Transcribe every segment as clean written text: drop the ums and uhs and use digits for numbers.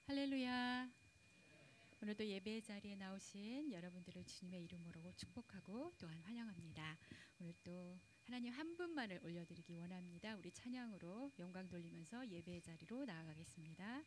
할렐루야. 오늘도 예배 자리에 나오신 여러분들을 주님의 이름으로 축복하고 또한 환영합니다. 오늘 또 하나님 한 분만을 올려드리기 원합니다. 우리 찬양으로 영광 돌리면서 예배 자리로 나아가겠습니다.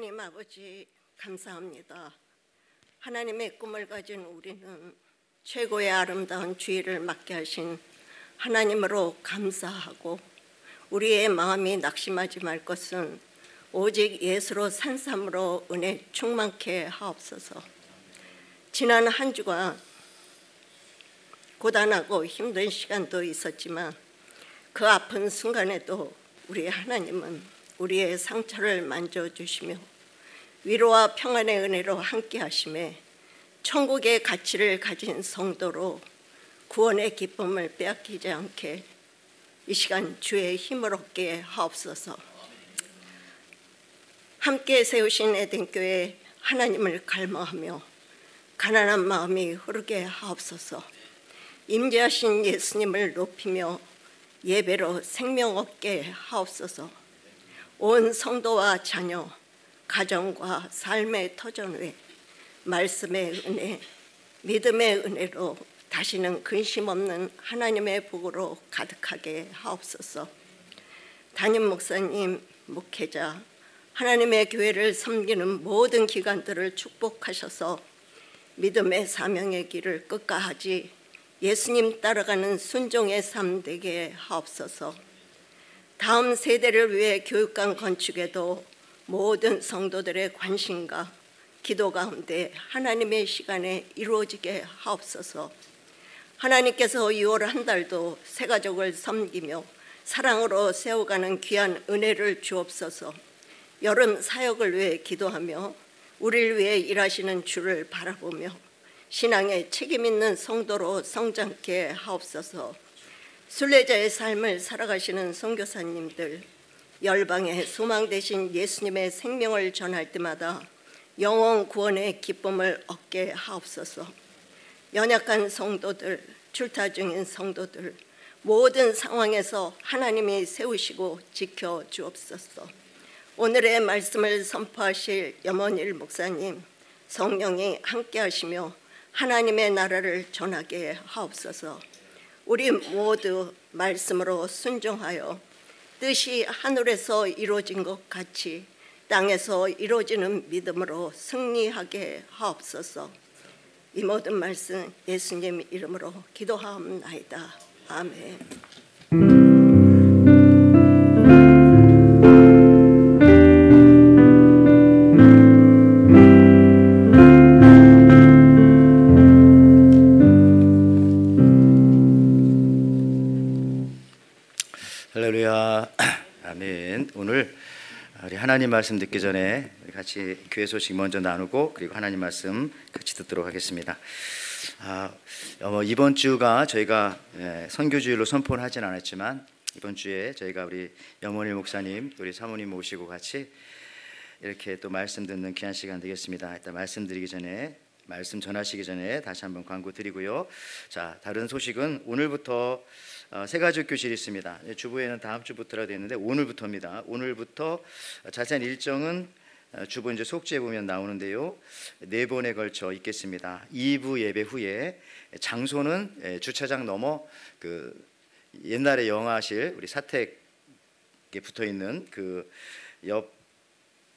하나님 아버지 감사합니다. 하나님의 꿈을 가진 우리는 최고의 아름다운 주의를 맡게 하신 하나님으로 감사하고, 우리의 마음이 낙심하지 말 것은 오직 예수로 산삼으로 은혜 충만케 하옵소서. 지난 한 주간 고단하고 힘든 시간도 있었지만 그 아픈 순간에도 우리 하나님은 우리의 상처를 만져주시며 위로와 평안의 은혜로 함께 하심에 천국의 가치를 가진 성도로 구원의 기쁨을 빼앗기지 않게 이 시간 주의 힘을 얻게 하옵소서. 함께 세우신 에덴교회 하나님을 갈망하며 가난한 마음이 흐르게 하옵소서. 임재하신 예수님을 높이며 예배로 생명 얻게 하옵소서. 온 성도와 자녀, 가정과 삶의 터전 위에 말씀의 은혜, 믿음의 은혜로 다시는 근심 없는 하나님의 복으로 가득하게 하옵소서. 담임 목사님, 목회자, 하나님의 교회를 섬기는 모든 기관들을 축복하셔서 믿음의 사명의 길을 끝까지 예수님 따라가는 순종의 삶 되게 하옵소서. 다음 세대를 위해 교육관 건축에도 모든 성도들의 관심과 기도 가운데 하나님의 시간에 이루어지게 하옵소서. 하나님께서 6월 한 달도 새가족을 섬기며 사랑으로 세워가는 귀한 은혜를 주옵소서. 여름 사역을 위해 기도하며 우리를 위해 일하시는 주를 바라보며 신앙에 책임 있는 성도로 성장케 하옵소서. 순례자의 삶을 살아가시는 선교사님들, 열방의 소망 되신 예수님의 생명을 전할 때마다 영혼 구원의 기쁨을 얻게 하옵소서. 연약한 성도들, 출타 중인 성도들, 모든 상황에서 하나님이 세우시고 지켜 주옵소서. 오늘의 말씀을 선포하실 염원일 목사님, 성령이 함께 하시며 하나님의 나라를 전하게 하옵소서. 우리 모두 말씀으로 순종하여 뜻이 하늘에서 이루어진 것 같이 땅에서 이루어지는 믿음으로 승리하게 하옵소서. 이 모든 말씀 예수님 이름으로 기도하옵나이다. 아멘. 할렐루야. 아멘. 오늘 우리 하나님 말씀 듣기 전에 같이 교회 소식 먼저 나누고 그리고 하나님 말씀 같이 듣도록 하겠습니다. 이번 주가 저희가 선교주일로 선포를 하진 않았지만 이번 주에 저희가 우리 염원일 목사님, 우리 사모님 모시고 같이 이렇게 또 말씀 듣는 귀한 시간 되겠습니다. 일단 말씀 드리기 전에, 말씀 전하시기 전에 다시 한번 광고 드리고요. 자, 다른 소식은 오늘부터 새가족 교실이 있습니다. 주보에는 다음 주부터라 되어 있는데 오늘부터입니다. 오늘부터 자세한 일정은 주보 이제 속지에 보면 나오는데요. 4번에 걸쳐 있겠습니다. 2부 예배 후에 장소는 주차장 넘어 그 옛날에 영화실 우리 사택에 붙어 있는 그 옆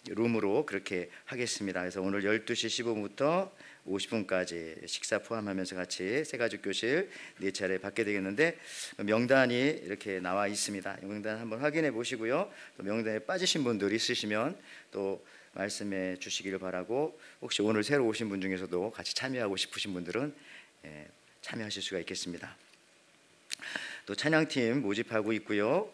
룸으로 그렇게 하겠습니다. 그래서 오늘 12시 15분부터 50분까지 식사 포함하면서 같이 새가족 교실 4차례 받게 되겠는데 명단이 이렇게 나와 있습니다. 명단 한번 확인해 보시고요. 또 명단에 빠지신 분들 있으시면 또 말씀해 주시기를 바라고, 혹시 오늘 새로 오신 분 중에서도 같이 참여하고 싶으신 분들은 참여하실 수가 있겠습니다. 또 찬양팀 모집하고 있고요.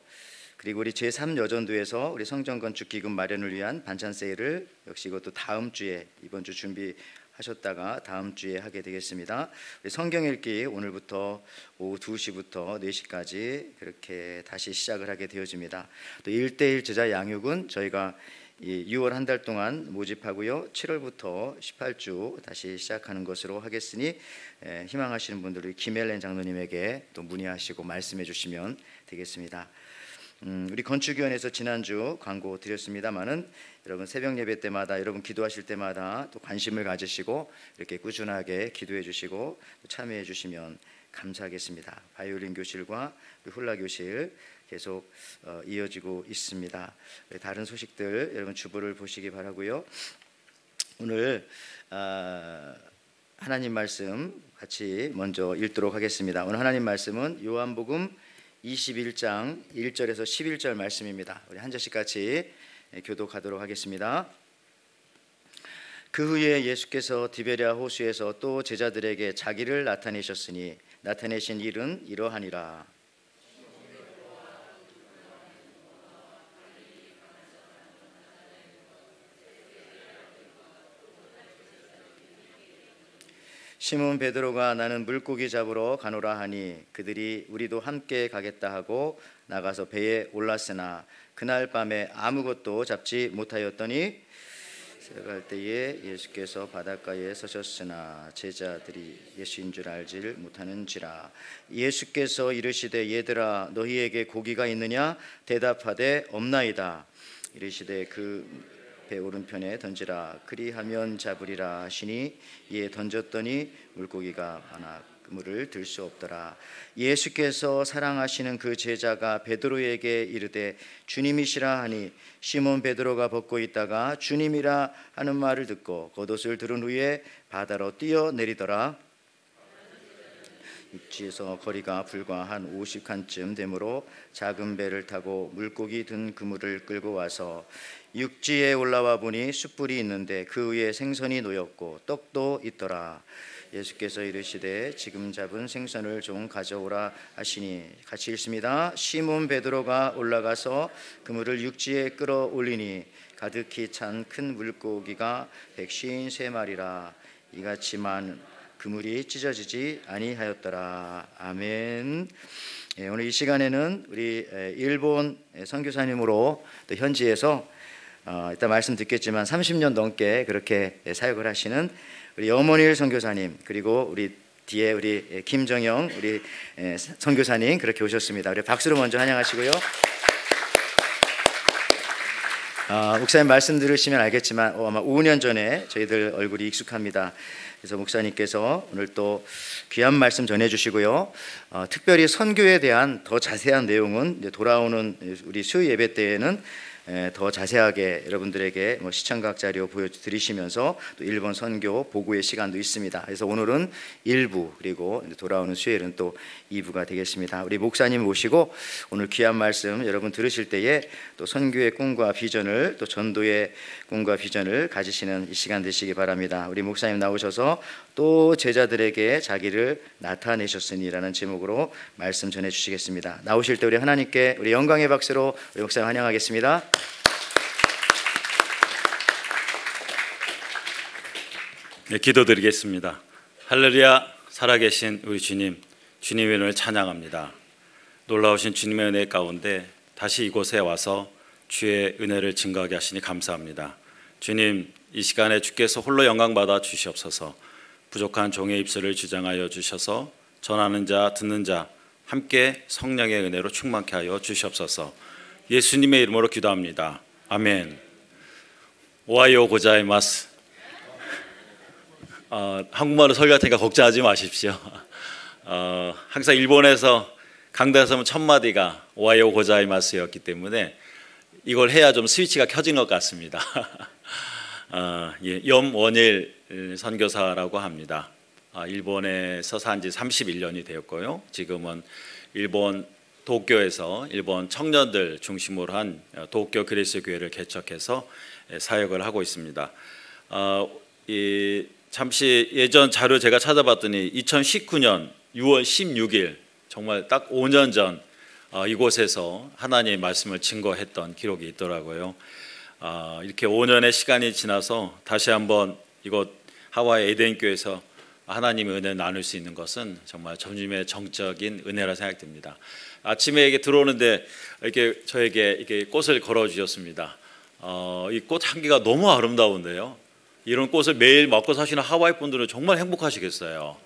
그리고 우리 제3여전도에서 우리 성전건축 기금 마련을 위한 반찬 세일을 역시 이것도 다음 주에, 이번 주 준비하셨다가 다음 주에 하게 되겠습니다. 우리 성경 읽기 오늘부터 오후 2시부터 4시까지 그렇게 다시 시작을 하게 되어집니다. 또 1:1 제자 양육은 저희가 6월 한 달 동안 모집하고요. 7월부터 18주 다시 시작하는 것으로 하겠으니 희망하시는 분들이 김엘렌 장로님에게 또 문의하시고 말씀해 주시면 되겠습니다. 우리 건축위원회에서 지난주 광고 드렸습니다마는 여러분 새벽 예배 때마다, 여러분 기도하실 때마다 또 관심을 가지시고 이렇게 꾸준하게 기도해 주시고 참여해 주시면 감사하겠습니다. 바이올린 교실과 훌라 교실 계속 이어지고 있습니다. 다른 소식들 여러분 주보를 보시기 바라고요. 오늘 하나님 말씀 같이 먼저 읽도록 하겠습니다. 오늘 하나님 말씀은 요한복음 21장 1절에서 11절 말씀입니다. 우리 한 절씩 같이 교독하도록 하겠습니다. 그 후에 예수께서 디베랴 호수에서 또 제자들에게 자기를 나타내셨으니 나타내신 일은 이러하니라. 시몬 베드로가 나는 물고기 잡으러 가노라 하니 그들이 우리도 함께 가겠다 하고 나가서 배에 올랐으나 그날 밤에 아무것도 잡지 못하였더니 새갈 때에 예수께서 바닷가에 서셨으나 제자들이 예수인 줄 알지를 못하는지라. 예수께서 이르시되 얘들아 너희에게 고기가 있느냐 대답하되 없나이다. 이르시되 그 배 오른편에 던지라. 그리하면 잡으리라 하시니 이에 던졌더니 물고기가 많아 그물을 들 수 없더라. 예수께서 사랑하시는 그 제자가 베드로에게 이르되 주님이시라 하니 시몬 베드로가 벗고 있다가 주님이라 하는 말을 듣고 겉옷을 두른 후에 바다로 뛰어내리더라. 육지에서 거리가 불과 한 50칸쯤 되므로 작은 배를 타고 물고기 든 그물을 끌고 와서 육지에 올라와 보니 숯불이 있는데 그 위에 생선이 놓였고 떡도 있더라. 예수께서 이르시되 지금 잡은 생선을 좀 가져오라 하시니 같이 읽습니다. 시몬 베드로가 올라가서 그물을 육지에 끌어올리니 가득히 찬 큰 물고기가 153마리라. 이같이만 그물이 찢어지지 아니하였더라. 아멘. 오늘 이 시간에는 우리 일본 선교사님으로 또 현지에서 이따 말씀 듣겠지만 30년 넘게 그렇게 사역을 하시는 우리 염원일 선교사님, 그리고 우리 뒤에 우리 김정영 우리 선교사님 그렇게 오셨습니다. 우리 박수로 먼저 환영하시고요. 목사님 말씀 들으시면 알겠지만 아마 5년 전에 저희들 얼굴이 익숙합니다. 그래서 목사님께서 오늘 또 귀한 말씀 전해주시고요. 특별히 선교에 대한 더 자세한 내용은 이제 돌아오는 우리 수요 예배 때에는 더 자세하게 여러분들에게 시청각 자료 보여드리시면서 또 일본 선교 보고의 시간도 있습니다. 그래서 오늘은 1부 그리고 돌아오는 수요일은 또 2부가 되겠습니다. 우리 목사님 모시고 오늘 귀한 말씀 여러분 들으실 때에 또 선교의 꿈과 비전을 또 전도의 꿈과 비전을 가지시는 이 시간 되시기 바랍니다. 우리 목사님 나오셔서 또 제자들에게 자기를 나타내셨으니라는 제목으로 말씀 전해주시겠습니다. 나오실 때 우리 하나님께 우리 영광의 박수로 우리 목사님 환영하겠습니다. 네, 기도드리겠습니다. 할렐루야. 살아계신 우리 주님, 주님의 은혜를 찬양합니다. 놀라우신 주님의 은혜 가운데 다시 이곳에 와서 주의 은혜를 증거하게 하시니 감사합니다. 주님, 이 시간에 주께서 홀로 영광 받아 주시옵소서. 부족한 종의 입술을 주장하여 주셔서 전하는 자 듣는 자 함께 성령의 은혜로 충만케 하여 주시옵소서. 예수님의 이름으로 기도합니다. 아멘. 오하이오 고자이마스. 한국말로 설교할 테니까 걱정하지 마십시오. 항상 일본에서 강단에 서면 첫 마디가 오하이오 고자이마스였기 때문에 이걸 해야 좀 스위치가 켜진 것 같습니다. 염원일 선교사라고 합니다. 일본에서 산 지 31년이 되었고요. 지금은 일본 도쿄에서 일본 청년들 중심으로 한 도쿄 그리스 교회를 개척해서 사역을 하고 있습니다. 잠시 예전 자료 제가 찾아봤더니 2019년 6월 16일 정말 딱 5년 전 이곳에서 하나님의 말씀을 증거했던 기록이 있더라고요. 이렇게 5년의 시간이 지나서 다시 한번 이곳 하와이 에덴교회에서 하나님의 은혜를 나눌 수 있는 것은 정말 주님의 정적인 은혜라 생각됩니다. 아침에 이게 들어오는데 이렇게 저에게 이렇게 꽃을 걸어 주셨습니다. 이 꽃 향기가 너무 아름다운데요. 이런 꽃을 매일 먹고 사시는 하와이 분들은 정말 행복하시겠어요.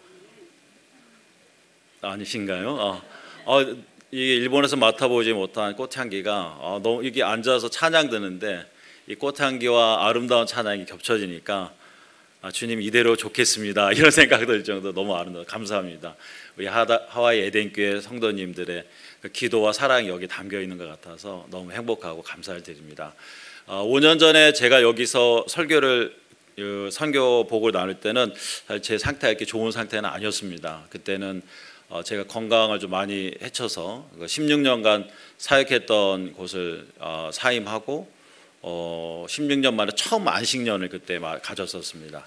아니신가요? 이게 일본에서 맡아보지 못한 꽃향기가 너무 이게 앉아서 찬양 드는데 이 꽃향기와 아름다운 찬양이 겹쳐지니까 주님 이대로 좋겠습니다 이런 생각이 들 정도 너무 아름다워 감사합니다. 우리 하와이 에덴교회 성도님들의 그 기도와 사랑이 여기 담겨 있는 것 같아서 너무 행복하고 감사를 드립니다. 5년 전에 제가 여기서 선교복을 나눌 때는 사실 제 상태가 이렇게 좋은 상태는 아니었습니다. 그때는 제가 건강을 좀 많이 해쳐서 16년간 사역했던 곳을 사임하고 16년 만에 처음 안식년을 그때 가졌었습니다.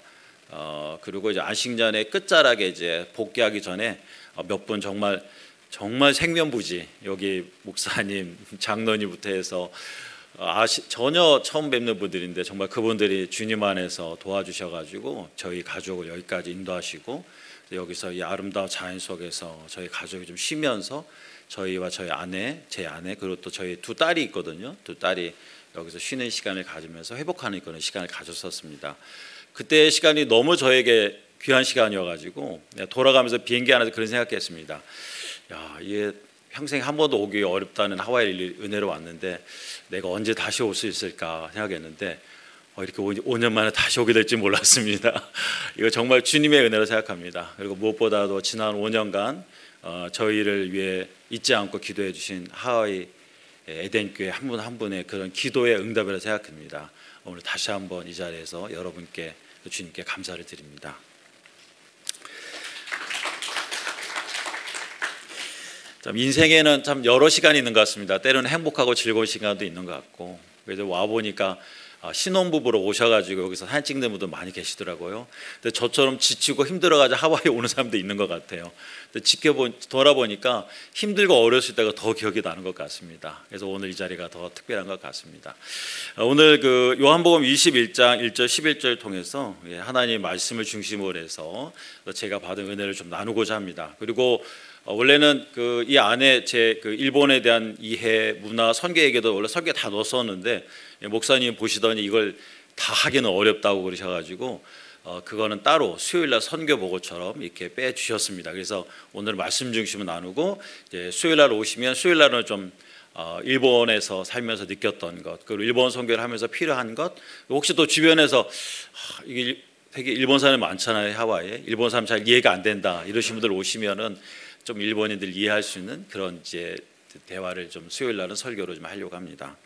그리고 이제 안식년의 끝자락에 이제 복귀하기 전에 몇 분 정말 생면부지 여기 목사님, 장로님부터 해서 전혀 처음 뵙는 분들인데 정말 그분들이 주님 안에서 도와주셔가지고 저희 가족을 여기까지 인도하시고 여기서 이 아름다운 자연 속에서 저희 가족이 좀 쉬면서 저희와 저희 아내, 제 아내 그리고 또 저희 두 딸이 있거든요. 두 딸이 여기서 쉬는 시간을 가지면서 회복하는 그런 시간을 가졌었습니다. 그때 시간이 너무 저에게 귀한 시간이어가지고 돌아가면서 비행기 안에서 그런 생각했습니다. 야, 이게 평생 한 번도 오기 어렵다는 하와이 은혜로 왔는데 내가 언제 다시 올 수 있을까 생각했는데 이렇게 5년 만에 다시 오게 될지 몰랐습니다. 이거 정말 주님의 은혜로 생각합니다. 그리고 무엇보다도 지난 5년간 저희를 위해 잊지 않고 기도해 주신 하와이 에덴교회 한 분 한 분의 그런 기도의 응답이라 생각합니다. 오늘 다시 한번 이 자리에서 여러분께 주님께 감사를 드립니다. 참 인생에는 참 여러 시간이 있는 것 같습니다. 때로는 행복하고 즐거운 시간도 있는 것 같고 그래서 와 보니까 신혼부부로 오셔가지고 여기서 사진 찍는 분들 많이 계시더라고요. 근데 저처럼 지치고 힘들어가지고 하와이 오는 사람도 있는 것 같아요. 근데 돌아보니까 힘들고 어렸을 때가 더 기억이 나는 것 같습니다. 그래서 오늘 이 자리가 더 특별한 것 같습니다. 오늘 그 요한복음 21장 1절 11절 통해서 하나님의 말씀을 중심으로 해서 제가 받은 은혜를 좀 나누고자 합니다. 그리고 원래는 이 안에 제 일본에 대한 이해, 문화, 선교 얘기도 원래 설교에 다 넣었었는데 목사님 보시더니 이걸 다 하기는 어렵다고 그러셔가지고 그거는 따로 수요일날 선교 보고처럼 이렇게 빼 주셨습니다. 그래서 오늘 말씀 중심을 나누고 이제 수요일날 오시면 수요일날은 좀 일본에서 살면서 느꼈던 것, 그리고 일본 선교를 하면서 필요한 것, 혹시 또 주변에서 이게 되게 일본 사람이 많잖아요. 하와이에 일본 사람 잘 이해가 안 된다 이러신 분들 오시면은 좀 일본인들 이해할 수 있는 그런 이제 대화를 좀 수요일 날은 설교로 좀 하려고 합니다.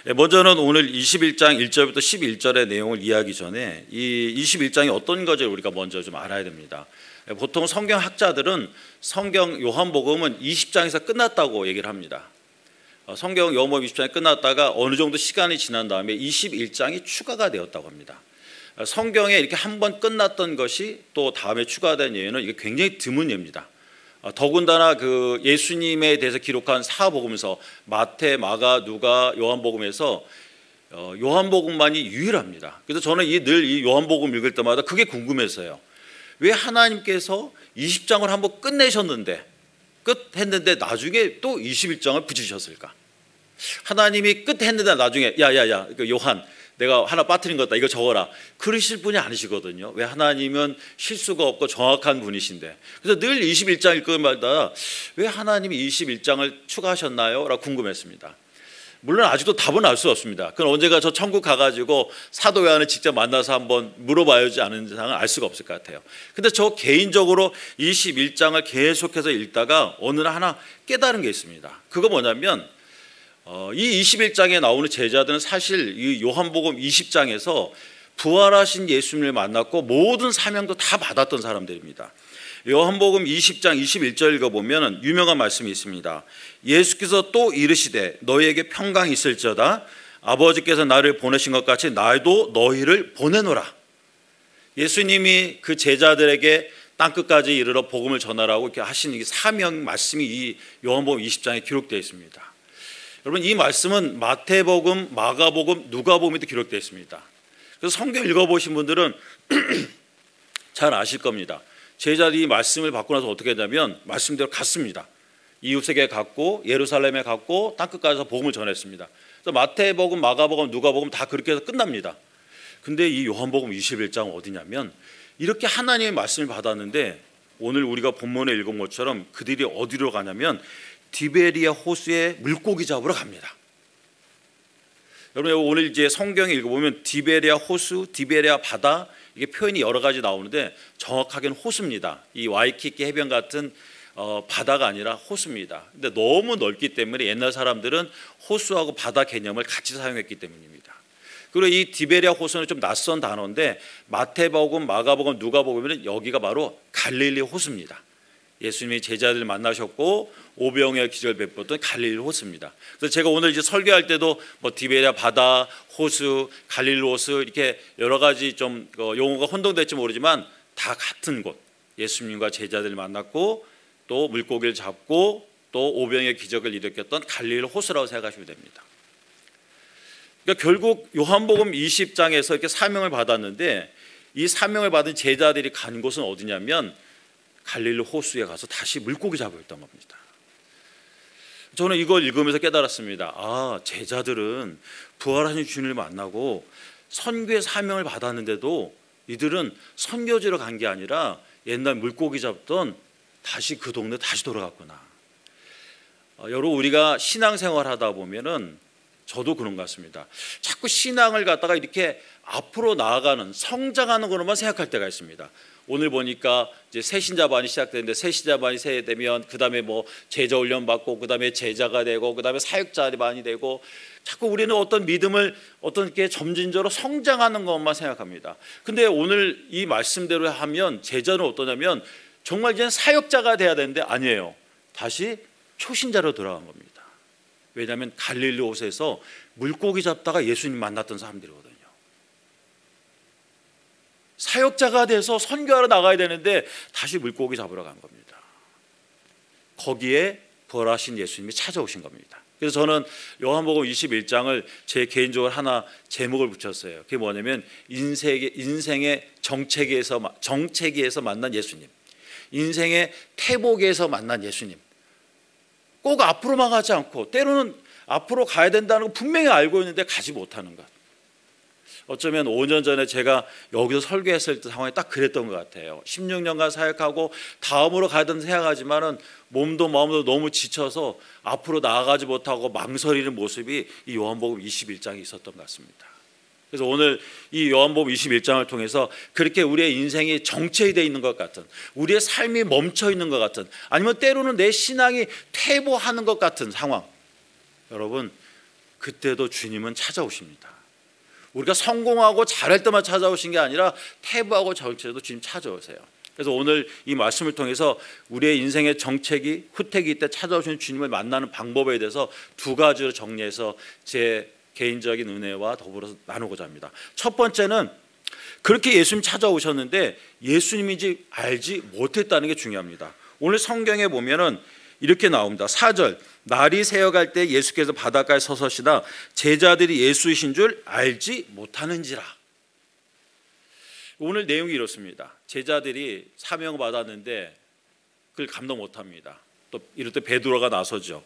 먼저는 오늘 21장 1절부터 11절의 내용을 이해하기 전에 이 21장이 어떤 것을 우리가 먼저 좀 알아야 됩니다. 보통 성경 학자들은 성경 요한복음은 20장에서 끝났다고 얘기를 합니다. 성경 요한복음 20장이 끝났다가 어느 정도 시간이 지난 다음에 21장이 추가가 되었다고 합니다. 성경에 이렇게 한 번 끝났던 것이 또 다음에 추가된 예는 이게 굉장히 드문 예입니다. 더군다나 그 예수님에 대해서 기록한 사복음서 마태, 마가, 누가, 요한복음에서 요한복음만이 유일합니다. 그래서 저는 늘 이 요한복음 읽을 때마다 그게 궁금했어요. 왜 하나님께서 20장을 한번 끝내셨는데 끝했는데 나중에 또 21장을 붙이셨을까? 하나님이 끝했는데 나중에 야야야 요한 내가 하나 빠뜨린 것 같다 이거 적어라 그러실 분이 아니시거든요. 왜? 하나님은 실수가 없고 정확한 분이신데. 그래서 늘 21장 읽을 때마다 왜 하나님이 21장을 추가하셨나요? 라고 궁금했습니다. 물론 아직도 답은 알 수 없습니다. 그건 언제가 저 천국 가가지고 사도 요한을 직접 만나서 한번 물어봐야지 않은 이상은 알 수가 없을 것 같아요. 근데 저 개인적으로 21장을 계속해서 읽다가 어느 날 하나 깨달은 게 있습니다. 그거 뭐냐면 이 21장에 나오는 제자들은 사실 이 요한복음 20장에서 부활하신 예수님을 만났고 모든 사명도 다 받았던 사람들입니다. 요한복음 20장 21절 읽어보면 유명한 말씀이 있습니다. 예수께서 또 이르시되 너희에게 평강이 있을지어다 아버지께서 나를 보내신 것 같이 나도 너희를 보내노라. 예수님이 그 제자들에게 땅끝까지 이르러 복음을 전하라고 이렇게 하신 이 사명 말씀이 이 요한복음 20장에 기록되어 있습니다. 여러분 이 말씀은 마태복음, 마가복음, 누가복음에도 기록되어 있습니다. 그래서 성경 읽어보신 분들은 잘 아실 겁니다. 제자들이 이 말씀을 받고 나서 어떻게 했냐면 말씀대로 갔습니다. 이웃에게 갔고 예루살렘에 갔고 땅끝까지 복음을 전했습니다. 그래서 마태복음, 마가복음, 누가복음 다 그렇게 해서 끝납니다. 근데 이 요한복음 21장은 어디냐면 이렇게 하나님의 말씀을 받았는데 오늘 우리가 본문에 읽은 것처럼 그들이 어디로 가냐면 디베리아 호수에 물고기 잡으러 갑니다. 여러분 오늘 이제 성경에 읽어보면 디베레아 호수, 디베레아 바다 이게 표현이 여러 가지 나오는데 정확하게는 호수입니다. 이 와이키키 해변 같은 바다가 아니라 호수입니다. 근데 너무 넓기 때문에 옛날 사람들은 호수하고 바다 개념을 같이 사용했기 때문입니다. 그리고 이 디베레아 호수는 좀 낯선 단어인데 마태복음, 마가복음, 누가복음에는 여기가 바로 갈릴리 호수입니다. 예수님이 제자들을 만나셨고 오병이어 기적을 베풀었던 갈릴리 호수입니다. 그래서 제가 오늘 이제 설교할 때도 뭐 디베레아 바다, 호수, 갈릴리 호수 이렇게 여러 가지 좀 용어가 혼동될지 모르지만 다 같은 곳. 예수님과 제자들을 만났고 또 물고기를 잡고 또 오병이어 기적을 일으켰던 갈릴리 호수라고 생각하시면 됩니다. 그러니까 결국 요한복음 20장에서 이렇게 사명을 받았는데 이 사명을 받은 제자들이 간 곳은 어디냐면 갈릴리 호수에 가서 다시 물고기 잡으였던 겁니다. 저는 이걸 읽으면서 깨달았습니다. 아, 제자들은 부활하신 주님을 만나고 선교의 사명을 받았는데도 이들은 선교지로 간 게 아니라 옛날 물고기 잡던 다시 그 동네 다시 돌아갔구나. 여러분 우리가 신앙생활 하다 보면은 저도 그런 것 같습니다. 자꾸 신앙을 갖다가 이렇게 앞으로 나아가는 성장하는 것로만 생각할 때가 있습니다. 오늘 보니까 이제 새신자반이 시작되는데 새신자반이 되면 그 다음에 뭐 제자 훈련 받고 그 다음에 제자가 되고 그 다음에 사역자반이 되고 자꾸 우리는 어떤 믿음을 어떤 게 점진적으로 성장하는 것만 생각합니다. 근데 오늘 이 말씀대로 하면 제자는 어떠냐면 정말 이제 사역자가 돼야 되는데 아니에요. 다시 초신자로 돌아간 겁니다. 왜냐하면 갈릴리 호수에서 물고기 잡다가 예수님 만났던 사람들이거든요. 사역자가 돼서 선교하러 나가야 되는데 다시 물고기 잡으러 간 겁니다. 거기에 부활하신 예수님이 찾아오신 겁니다. 그래서 저는 요한복음 21장을 제 개인적으로 하나 제목을 붙였어요. 그게 뭐냐면 인생의 정체기에서 만난 예수님, 인생의 태복에서 만난 예수님. 꼭 앞으로만 가지 않고 때로는 앞으로 가야 된다는 거 분명히 알고 있는데 가지 못하는 것. 어쩌면 5년 전에 제가 여기서 설교했을 때 상황이 딱 그랬던 것 같아요. 16년간 사역하고 다음으로 가야 된다는 생각하지만은 몸도 마음도 너무 지쳐서 앞으로 나아가지 못하고 망설이는 모습이 이 요한복음 21장에 있었던 것 같습니다. 그래서 오늘 이 요한복음 21장을 통해서 그렇게 우리의 인생이 정체되어 있는 것 같은, 우리의 삶이 멈춰 있는 것 같은, 아니면 때로는 내 신앙이 퇴보하는 것 같은 상황, 여러분 그때도 주님은 찾아오십니다. 우리가 성공하고 잘할 때만 찾아오신 게 아니라 퇴보하고 정체도 주님 찾아오세요. 그래서 오늘 이 말씀을 통해서 우리의 인생의 정체기, 후퇴기 때 찾아오시는 주님을 만나는 방법에 대해서 두 가지로 정리해서 제 개인적인 은혜와 더불어서 나누고자 합니다. 첫 번째는 그렇게 예수님 찾아오셨는데 예수님인지 알지 못했다는 게 중요합니다. 오늘 성경에 보면은 이렇게 나옵니다. 4절, 날이 새어갈 때 예수께서 바닷가에 서서시다 제자들이 예수이신 줄 알지 못하는지라. 오늘 내용이 이렇습니다. 제자들이 사명을 받았는데 그걸 감당 못합니다. 또 이럴 때 베드로가 나서죠.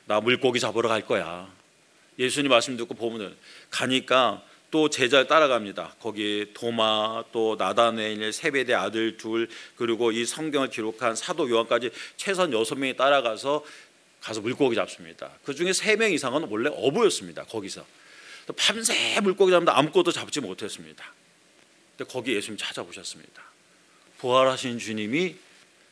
나 물고기 잡으러 갈 거야. 예수님 말씀 듣고 보면 가니까 또 제자를 따라갑니다. 거기 도마, 또 나다나엘, 세베대 아들 둘, 그리고 이 성경을 기록한 사도 요한까지 최소한 6명이 따라가서 물고기 잡습니다. 그중에 3명 이상은 원래 어부였습니다. 거기서 밤새 물고기 잡는데 아무것도 잡지 못했습니다. 근데 거기 예수님 찾아오셨습니다. 부활하신 주님이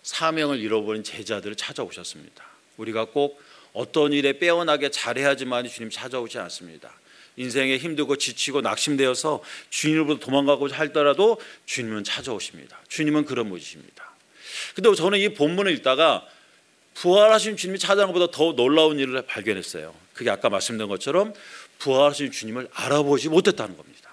사명을 잃어버린 제자들을 찾아오셨습니다. 우리가 꼭 어떤 일에 빼어나게 잘해야지만 주님 찾아오지 않습니다. 인생에 힘들고 지치고 낙심되어서 주님으로부터 도망가고자 할더라도 주님은 찾아오십니다. 주님은 그런 분이십니다. 근데 저는 이 본문을 읽다가 부활하신 주님이 찾아오는 것보다 더 놀라운 일을 발견했어요. 그게 아까 말씀드린 것처럼 부활하신 주님을 알아보지 못했다는 겁니다.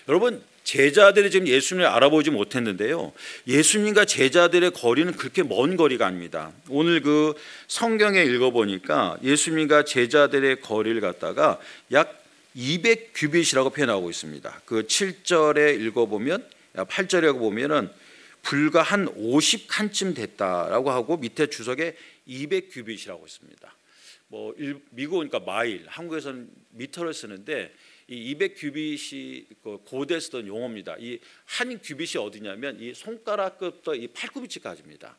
여러분, 제자들이 지금 예수님을 알아보지 못했는데요, 예수님과 제자들의 거리는 그렇게 먼 거리가 아닙니다. 오늘 그 성경에 읽어보니까 예수님과 제자들의 거리를 갖다가 약 200규빗이라고 표현하고 있습니다. 그 7절에 읽어보면, 8절에 보면은 불과 한 50칸쯤 됐다라고 하고 밑에 주석에 200규빗이라고 있습니다. 뭐 미국은 그러니까 마일, 한국에서는 미터를 쓰는데 이 200규빗이 고대 쓰던 용어입니다. 이 한 규빗이 어디냐면 이 손가락부터 이 팔굽혀까지입니다.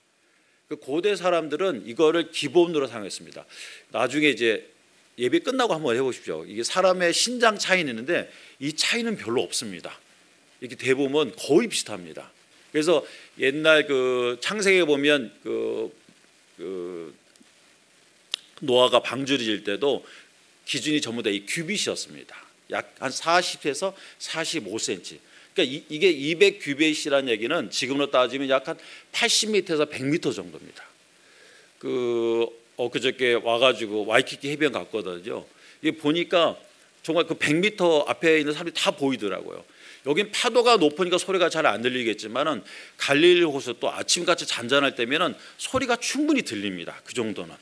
그 고대 사람들은 이거를 기본으로 사용했습니다. 나중에 이제 예배 끝나고 한번 해보십시오. 이게 사람의 신장 차이는 있는데 이 차이는 별로 없습니다. 이렇게 대보면 거의 비슷합니다. 그래서 옛날 그 창세기에 보면 그 노아가 방주를 지을 때도 기준이 전부 다 이 규빗이었습니다. 약 한 40에서 45cm. 그러니까 이게 200규빗이라는 얘기는 지금으로 따지면 약 한 80m에서 100m 정도입니다. 그저께 와가지고 와이키키 해변 갔거든요. 이게 보니까 정말 그 100m 앞에 있는 사람들이 다 보이더라고요. 여긴 파도가 높으니까 소리가 잘 안 들리겠지만은 갈릴리 호수 또 아침같이 잔잔할 때면은 소리가 충분히 들립니다. 그 정도는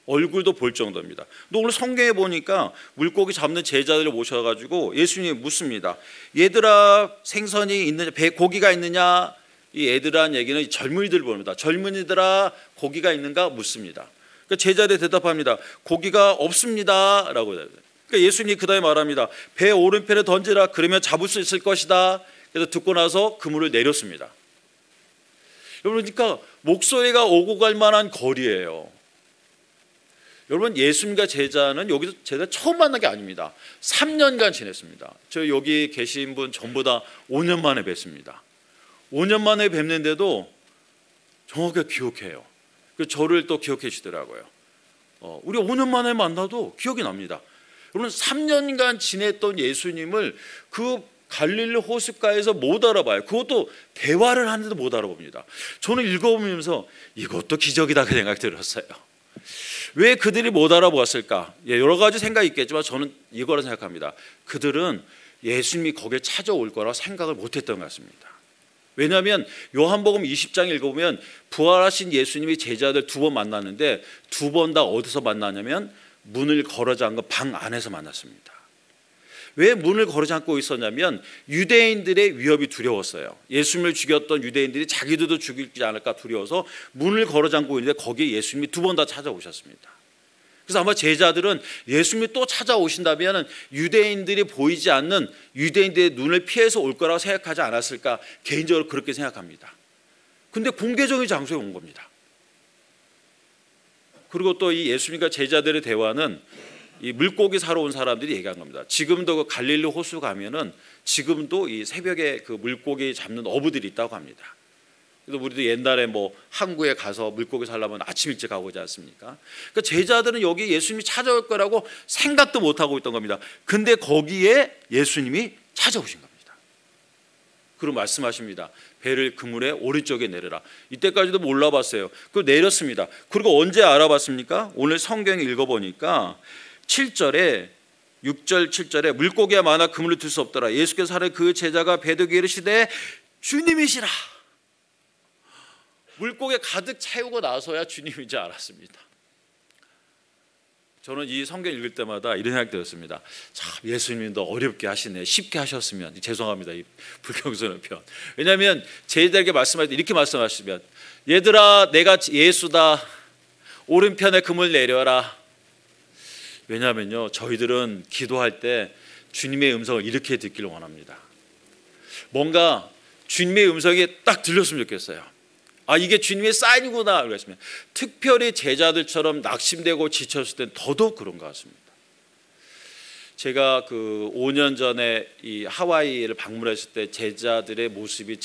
얼굴도 볼 정도입니다. 또 오늘 성경에 보니까 물고기 잡는 제자들을 모셔가지고 예수님이 묻습니다. 얘들아 생선이 있느냐, 배 고기가 있느냐? 이 얘들아는 얘기는 젊은이들 보입니다. 젊은이들아 고기가 있는가 묻습니다. 그러니까 제자들이 대답합니다. 고기가 없습니다라고. 그러니까 예수님이 그다음에 말합니다. 배 오른편에 던지라 그러면 잡을 수 있을 것이다. 그래서 듣고 나서 그물을 내렸습니다. 여러분 그러니까 목소리가 오고 갈 만한 거리예요. 여러분 예수님과 제자는 여기서 제자 처음 만난 게 아닙니다. 3년간 지냈습니다. 저 여기 계신 분 전부 다 5년 만에 뵙습니다. 5년 만에 뵙는데도 정확하게 기억해요. 저를 또 기억해 주시더라고요. 우리 5년 만에 만나도 기억이 납니다. 여러분 3년간 지냈던 예수님을 그 갈릴리 호숫가에서 못 알아봐요. 그것도 대화를 하는데도 못 알아봅니다. 저는 읽어보면서 이것도 기적이다 그 생각이 들었어요. 왜 그들이 못 알아보았을까? 여러 가지 생각이 있겠지만 저는 이거라 생각합니다. 그들은 예수님이 거기에 찾아올 거라 생각을 못했던 것 같습니다. 왜냐하면 요한복음 20장 읽어보면 부활하신 예수님이 제자들 2번 만났는데 2번 다 어디서 만나냐면 문을 걸어 잠근 방 안에서 만났습니다. 왜 문을 걸어 잠고 있었냐면 유대인들의 위협이 두려웠어요. 예수님을 죽였던 유대인들이 자기들도 죽이지 않을까 두려워서 문을 걸어 잠고 있는데 거기에 예수님이 2번 다 찾아오셨습니다. 그래서 아마 제자들은 예수님이 또 찾아오신다면 유대인들이 보이지 않는 유대인들의 눈을 피해서 올 거라고 생각하지 않았을까 개인적으로 그렇게 생각합니다. 근데 공개적인 장소에 온 겁니다. 그리고 또 이 예수님과 제자들의 대화는 이 물고기 사러 온 사람들이 얘기한 겁니다. 지금도 그 갈릴리 호수 가면은 지금도 이 새벽에 그 물고기 잡는 어부들이 있다고 합니다. 그래서 우리도 옛날에 뭐 항구에 가서 물고기 살려면 아침 일찍 가고 오지 않습니까? 그러니까 제자들은 여기 예수님이 찾아올 거라고 생각도 못 하고 있던 겁니다. 근데 거기에 예수님이 찾아오신 겁니다. 그리고 말씀하십니다. 배를 그물의 오른쪽에 내려라. 이때까지도 몰라봤어요. 그걸 내렸습니다. 그리고 언제 알아봤습니까? 오늘 성경 읽어보니까 7절에 6절 7절에 물고기가 많아 그물을 들 수 없더라. 예수께서 하되 그 제자가 배도기에 이르시되 주님이시라. 물고기에 가득 채우고 나서야 주님인지 알았습니다. 저는 이 성경 읽을 때마다 이런 생각이 들었습니다. 참 예수님이 더 어렵게 하시네. 쉽게 하셨으면 죄송합니다. 이 불경스러운 표현. 왜냐하면 제자에게 말씀할 때 이렇게 말씀하시면 얘들아 내가 예수다. 오른편에 그물 내려라. 왜냐하면요 저희들은 기도할 때 주님의 음성을 이렇게 듣기를 원합니다. 뭔가 주님의 음성이 딱 들렸으면 좋겠어요. 아 이게 주님의 사인이구나 그랬으면 특별히 제자들처럼 낙심되고 지쳤을 땐 더더욱 그런 것 같습니다. 제가 그 5년 전에 이 하와이를 방문했을 때 제자들의 모습이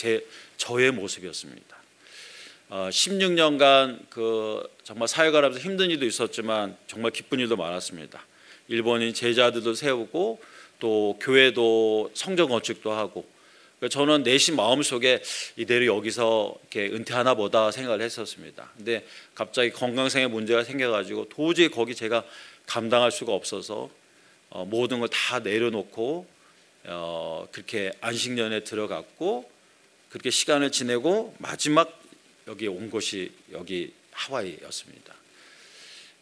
저의 모습이었습니다. 16년간 그 정말 사역을 하면서 힘든 일도 있었지만 정말 기쁜 일도 많았습니다. 일본인 제자들도 세우고 또 교회도 성전 건축도 하고 저는 내심 마음속에 이대로 여기서 이렇게 은퇴하나 보다 생각을 했었습니다. 근데 갑자기 건강상의 문제가 생겨가지고 도저히 거기 제가 감당할 수가 없어서 모든 걸 다 내려놓고 그렇게 안식년에 들어갔고 그렇게 시간을 지내고 마지막 여기 온 곳이 여기 하와이였습니다.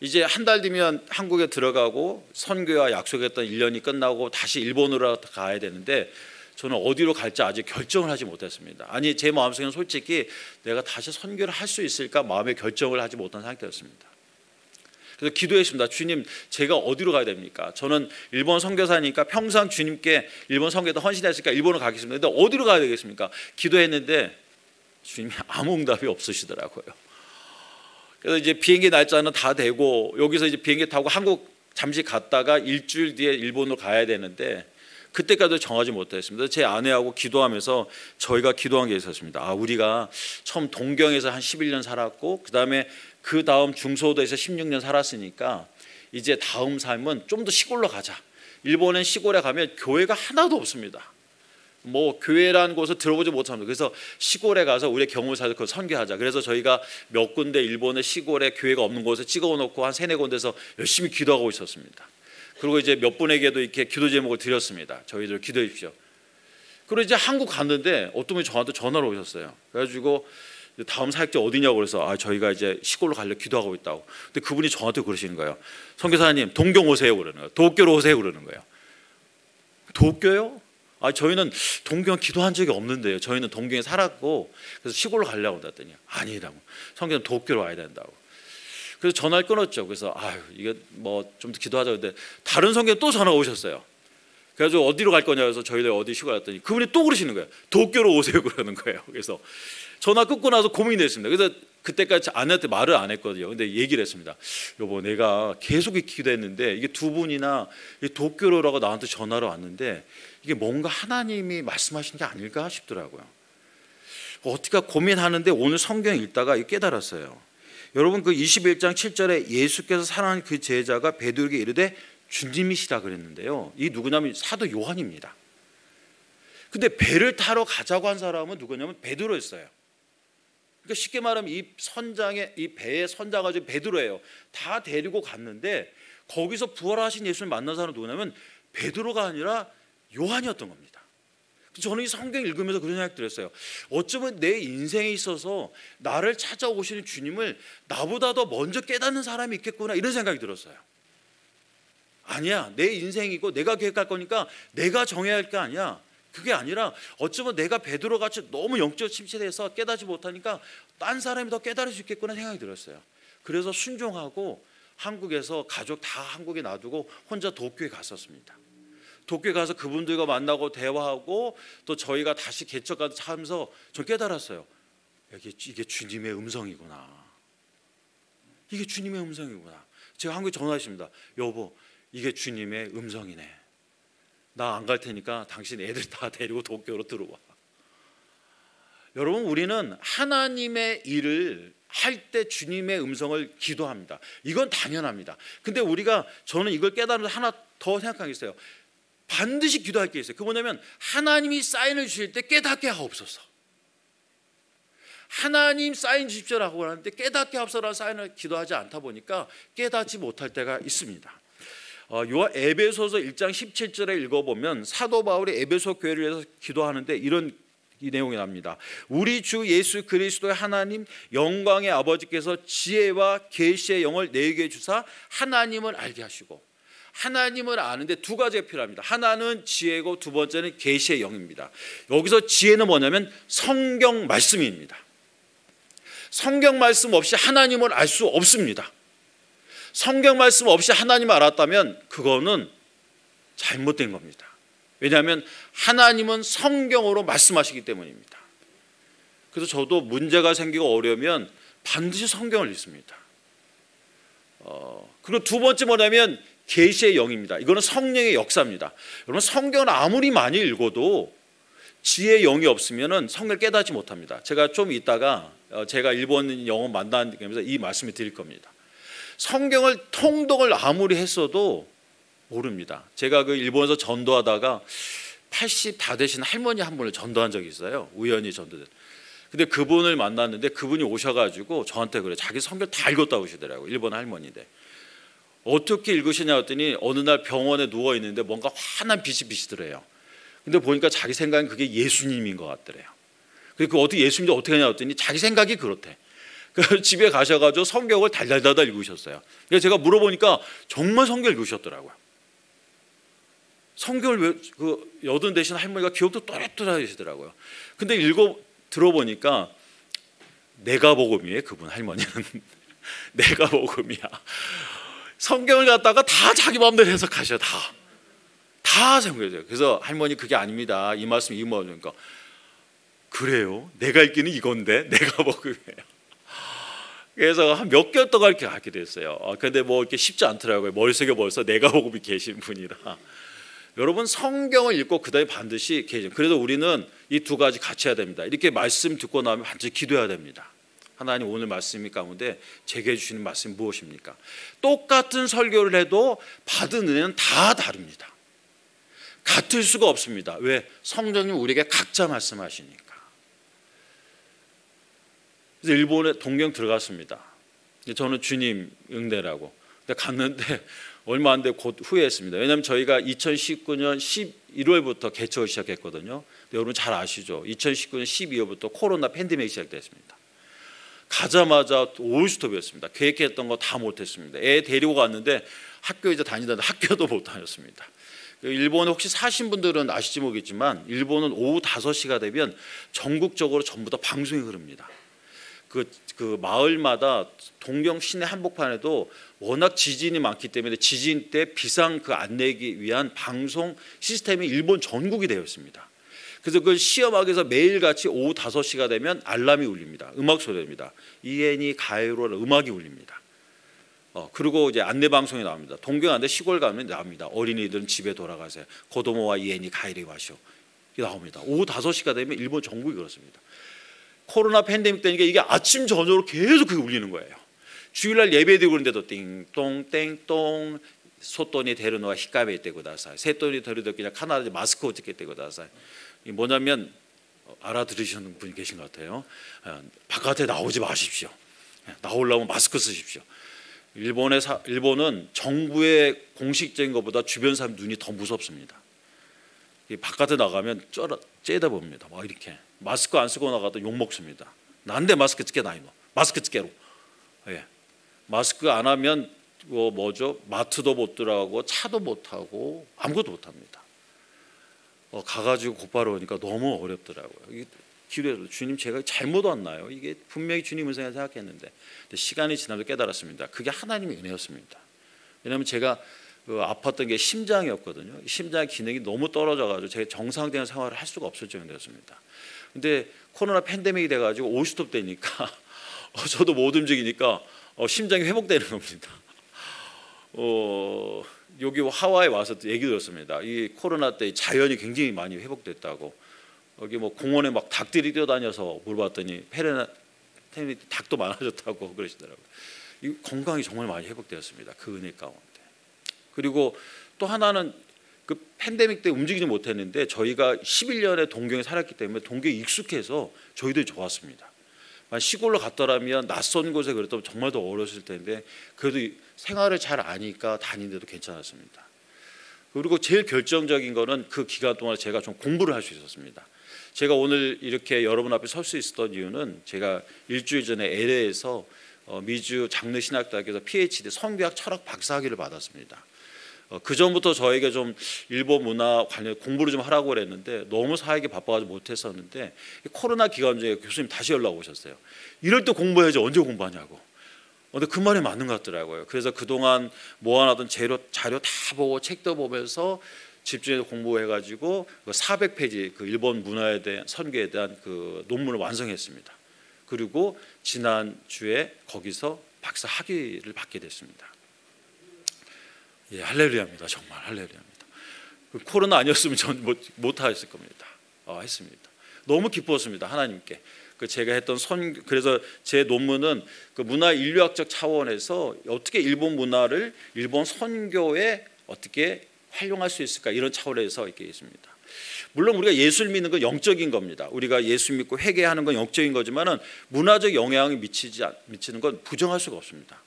이제 한 달 뒤면 한국에 들어가고 선교와 약속했던 1년이 끝나고 다시 일본으로 가야 되는데 저는 어디로 갈지 아직 결정을 하지 못했습니다. 아니 제 마음속에는 솔직히 내가 다시 선교를 할 수 있을까 마음의 결정을 하지 못한 상태였습니다. 그래서 기도했습니다. 주님 제가 어디로 가야 됩니까? 저는 일본 선교사니까 평생 주님께 일본 선교에 헌신했으니까 일본으로 가겠습니다. 근데 어디로 가야 되겠습니까? 기도했는데 주님이 아무 응답이 없으시더라고요. 그래서 이제 비행기 날짜는 다 되고 여기서 이제 비행기 타고 한국 잠시 갔다가 일주일 뒤에 일본으로 가야 되는데 그때까지 정하지 못했습니다. 제 아내하고 기도하면서 저희가 기도한 게 있었습니다. 우리가 처음 동경에서 한 11년 살았고 그 다음 중소도에서 16년 살았으니까 이제 다음 삶은 좀 더 시골로 가자. 일본은 시골에 가면 교회가 하나도 없습니다. 뭐 교회라는 곳을 들어보지 못합니다. 그래서 시골에 가서 우리의 경험을 사서 그걸 선교하자. 그래서 저희가 몇 군데 일본의 시골에 교회가 없는 곳에 찍어놓고 한 3-4군데서 열심히 기도하고 있었습니다. 그리고 이제 몇 분에게도 이렇게 기도 제목을 드렸습니다. 저희들 기도해 주십시오. 그리고 이제 한국 갔는데 어떤 분이 저한테 전화를 오셨어요. 그래가지고 다음 사역지 어디냐고 그래서 저희가 이제 시골로 가려고 기도하고 있다고. 근데 그분이 저한테 그러시는 거예요. 선교사님 동경 오세요 그러는 거예요. 도쿄로 오세요 그러는 거예요. 도쿄요? 저희는 동경 기도한 적이 없는데요. 저희는 동경에 살았고 그래서 시골로 가려고 했더니 아니라고. 선교사님 도쿄로 와야 된다고. 그래서 전화를 끊었죠. 그래서 이게 뭐 좀 더 기도하자. 근데 다른 선교사님 또 전화가 오셨어요. 그래서 어디로 갈 거냐 해서 저희들 어디 시골 갔더니 그분이 또 그러시는 거예요. 도쿄로 오세요 그러는 거예요. 그래서 전화 끊고 나서 고민이 됐습니다. 그래서 그때까지 아내한테 말을 안 했거든요. 근데 얘기를 했습니다. 여보, 내가 계속 기도했는데 이게 두 분이나 도쿄로라고 나한테 전화로 왔는데 이게 뭔가 하나님이 말씀하신 게 아닐까 싶더라고요. 어떻게 고민하는데 오늘 성경 읽다가 깨달았어요. 여러분 그 21장 7절에 예수께서 사랑하는 그 제자가 베드로에게 이르되 주님이시라 그랬는데요. 이 누구냐면 사도 요한입니다. 근데 배를 타러 가자고 한 사람은 누구냐면 베드로였어요. 그러니까 쉽게 말하면 이 배의 선장가 지금 베드로예요. 다 데리고 갔는데 거기서 부활하신 예수를 만난 사람은 누구냐면 베드로가 아니라 요한이었던 겁니다. 저는 이 성경 읽으면서 그런 생각 들었어요. 어쩌면 내 인생에 있어서 나를 찾아오시는 주님을 나보다 더 먼저 깨닫는 사람이 있겠구나 이런 생각이 들었어요. 아니야, 내 인생이고 내가 계획할 거니까 내가 정해야 할 게 아니야. 그게 아니라 어쩌면 내가 베드로같이 너무 영적 침체돼서 깨닫지 못하니까 딴 사람이 더 깨달을 수 있겠구나 생각이 들었어요. 그래서 순종하고 한국에서 가족 다 한국에 놔두고 혼자 도쿄에 갔었습니다. 도쿄에 가서 그분들과 만나고 대화하고 또 저희가 다시 개척가서 하면서 저 깨달았어요. 이게 주님의 음성이구나. 이게 주님의 음성이구나. 제가 한국에 전화했습니다. 여보, 이게 주님의 음성이네. 나 안 갈 테니까 당신 애들 다 데리고 도쿄로 들어와. 여러분, 우리는 하나님의 일을 할 때 주님의 음성을 기도합니다. 이건 당연합니다. 근데 저는 이걸 깨달으면서 하나 더 생각한 게 있어요. 반드시 기도할 게 있어요. 그게 뭐냐면 하나님이 사인을 주실 때 깨닫게 하옵소서. 하나님 사인 주십시오라고 하는데 깨닫게 하옵소서라는 사인을 기도하지 않다 보니까 깨닫지 못할 때가 있습니다. 에베소서 1장 17절에 읽어보면 사도 바울이 에베소 교회를 위해서 기도하는데 이 내용이 납니다. 우리 주 예수 그리스도의 하나님 영광의 아버지께서 지혜와 계시의 영을 내게 주사 하나님을 알게 하시고, 하나님을 아는데 두 가지가 필요합니다. 하나는 지혜고 두 번째는 계시의 영입니다. 여기서 지혜는 뭐냐면 성경 말씀입니다. 성경 말씀 없이 하나님을 알 수 없습니다. 성경 말씀 없이 하나님을 알았다면 그거는 잘못된 겁니다. 왜냐하면 하나님은 성경으로 말씀하시기 때문입니다. 그래서 저도 문제가 생기고 어려우면 반드시 성경을 읽습니다. 그리고 두 번째 뭐냐면 계시의 영입니다. 이거는 성령의 역사입니다. 여러분, 성경을 아무리 많이 읽어도 지혜의 영이 없으면 성경을 깨닫지 못합니다. 제가 좀 이따가 제가 일본 영어 만나면서 이 말씀을 드릴 겁니다. 성경을 통독을 아무리 했어도 모릅니다. 제가 그 일본에서 전도하다가 80 다 되신 할머니 한 분을 전도한 적이 있어요. 우연히 전도된. 근데 그분을 만났는데 그분이 오셔가지고 저한테 그래, 자기 성경 다 읽었다고 하시더라고요. 일본 할머니인데. 어떻게 읽으시냐 했더니 어느 날 병원에 누워 있는데 뭔가 환한 빛이 비치더래요. 근데 보니까 자기 생각엔 그게 예수님인 것 같더래요. 그리고 어떻게 예수님인지 어떻게 하냐 했더니 자기 생각이 그렇대. 그래서 집에 가셔가지고 성경을 달달달달 읽으셨어요. 그래서 제가 물어보니까 정말 성경 읽으셨더라고요. 성경을 여든 되신 할머니가 기억도 또렷또렷하시더라고요. 근데 들어보니까 내가 복음이에요. 그분 할머니는 내가 복음이야. 성경을 갖다가 다 자기 마음대로 해석하셔. 다 생각해요. 그래서 할머니 그게 아닙니다. 이 말씀 이 뭐니까 그래요. 내가 읽기는 이건데 내가 복음이에요. 그래서 한 몇 개월 동안 이렇게 가게 됐어요. 근데 뭐 이렇게 쉽지 않더라고요. 머릿속에 벌써 내가복음이 계신 분이라. 여러분 성경을 읽고 그다음에 반드시 계신. 그래서 우리는 이 두 가지 같이 해야 됩니다. 이렇게 말씀 듣고 나면 반드시 기도해야 됩니다. 하나님 오늘 말씀 가운데 제게 해주시는 말씀이 무엇입니까? 똑같은 설교를 해도 받은 은혜는 다 다릅니다. 같을 수가 없습니다. 왜? 성령님 우리에게 각자 말씀하시니까. 그래서 일본에 동경 들어갔습니다. 저는 주님 응대라고. 근데 갔는데 얼마 안 돼 곧 후회했습니다. 왜냐하면 저희가 2019년 11월부터 개척을 시작했거든요. 근데 여러분 잘 아시죠? 2019년 12월부터 코로나 팬데믹이 시작됐습니다. 가자마자 올스톱이었습니다. 계획했던 거 다 못했습니다. 애 데리고 갔는데 학교 이제 다니다가 학교도 못 다녔습니다. 일본에 혹시 사신 분들은 아실지 모르겠지만 일본은 오후 5시가 되면 전국적으로 전부 다 방송이 흐릅니다. 그 마을마다 동경 시내 한복판에도 워낙 지진이 많기 때문에 지진 때 비상 그 안내기 위한 방송 시스템이 일본 전국이 되어 있습니다. 그래서 그걸 시험하기 위해서 매일같이 오후 5시가 되면 알람이 울립니다. 음악 소리입니다. 이엔이 가요로 음악이 울립니다. 그리고 이제 안내 방송이 나옵니다. 동경 안에 시골 가면 나옵니다. 어린이들은 집에 돌아가세요. 고도모와 이엔이 가이리 와쇼. 이게 나옵니다. 오후 5시가 되면 일본 전국이 그렇습니다. 코로나 팬데믹 때니까 이게 아침 저녁으로 계속 그게 울리는 거예요. 주일날 예배드리고 그러는데도 띵똥 땡똥 소돈이 데르노와 히카베 때고 다사이 세돈이 데르도 그냥 카나다 마스크 어떻게 때고 다사이. 이 뭐냐면 알아들으시는 분이 계신 것 같아요. 바깥에 나오지 마십시오. 나오려면 마스크 쓰십시오. 일본은 정부의 공식적인 것보다 주변 사람 눈이 더 무섭습니다. 바깥에 나가면 째다봅니다. 막 이렇게 마스크 안 쓰고 나가도 욕 먹습니다. 난데 마스크 쓰게 나이노. 마스크 쓰게로. 예. 마스크 안 하면 뭐죠? 마트도 못 들어가고 차도 못 타고 아무것도 못 합니다. 가가지고 곧바로 오니까 너무 어렵더라고요. 기도해서 주님 제가 잘못 왔나요? 이게 분명히 주님 은혜라 생각했는데 시간이 지나면서 깨달았습니다. 그게 하나님의 은혜였습니다. 왜냐하면 제가 아팠던 게 심장이었거든요. 심장 기능이 너무 떨어져가지고 제가 정상적인 생활을 할 수가 없을 정도였습니다. 근데 코로나 팬데믹이 돼가지고 올스톱 되니까 저도 못 움직이니까 심장이 회복되는 겁니다. 여기 하와이 와서 얘기 들었습니다. 이 코로나 때 자연이 굉장히 많이 회복됐다고. 여기 뭐 공원에 막 닭들이 뛰어다녀서 물어봤더니 닭도 많아졌다고 그러시더라고요. 이 건강이 정말 많이 회복되었습니다. 그 은혜 가운데. 그리고 또 하나는 그 팬데믹 때 움직이지 못했는데 저희가 11년에 동경에 살았기 때문에 동경에 익숙해서 저희들이 좋았습니다. 시골로 갔더라면 낯선 곳에 그랬다면 정말 더 어려웠을 텐데 그래도 생활을 잘 아니까 다니는데도 괜찮았습니다. 그리고 제일 결정적인 거는 그 기간 동안 제가 좀 공부를 할 수 있었습니다. 제가 오늘 이렇게 여러분 앞에 설 수 있었던 이유는 제가 일주일 전에 LA에서 미주 장르신학대학에서 PhD 선교학 철학 박사학위를 받았습니다. 그 전부터 저에게 좀 일본 문화 관련 공부를 좀 하라고 그랬는데 너무 사역이 바빠가지고 못했었는데 코로나 기간 중에 교수님 다시 연락 오셨어요. 이럴 때 공부해야지 언제 공부하냐고. 근데 그 말이 맞는 것 같더라고요. 그래서 그동안 모아놨던 자료 다 보고 책도 보면서 집중해서 공부해가지고 400페이지 그 일본 문화에 대한 선교에 대한 그 논문을 완성했습니다. 그리고 지난주에 거기서 박사 학위를 받게 됐습니다. 예, 할렐루야입니다. 정말 할렐루야입니다. 코로나 아니었으면 전 못했을 겁니다. 했습니다. 너무 기뻤습니다. 하나님께. 제가 했던 그래서 제 논문은 그 문화 인류학적 차원에서 어떻게 일본 문화를 일본 선교에 어떻게 활용할 수 있을까 이런 차원에서 이렇게 있습니다. 물론 우리가 예수를 믿는 건 영적인 겁니다. 우리가 예수 믿고 회개하는 건 영적인 거지만은 문화적 영향이 미치는 건 부정할 수가 없습니다.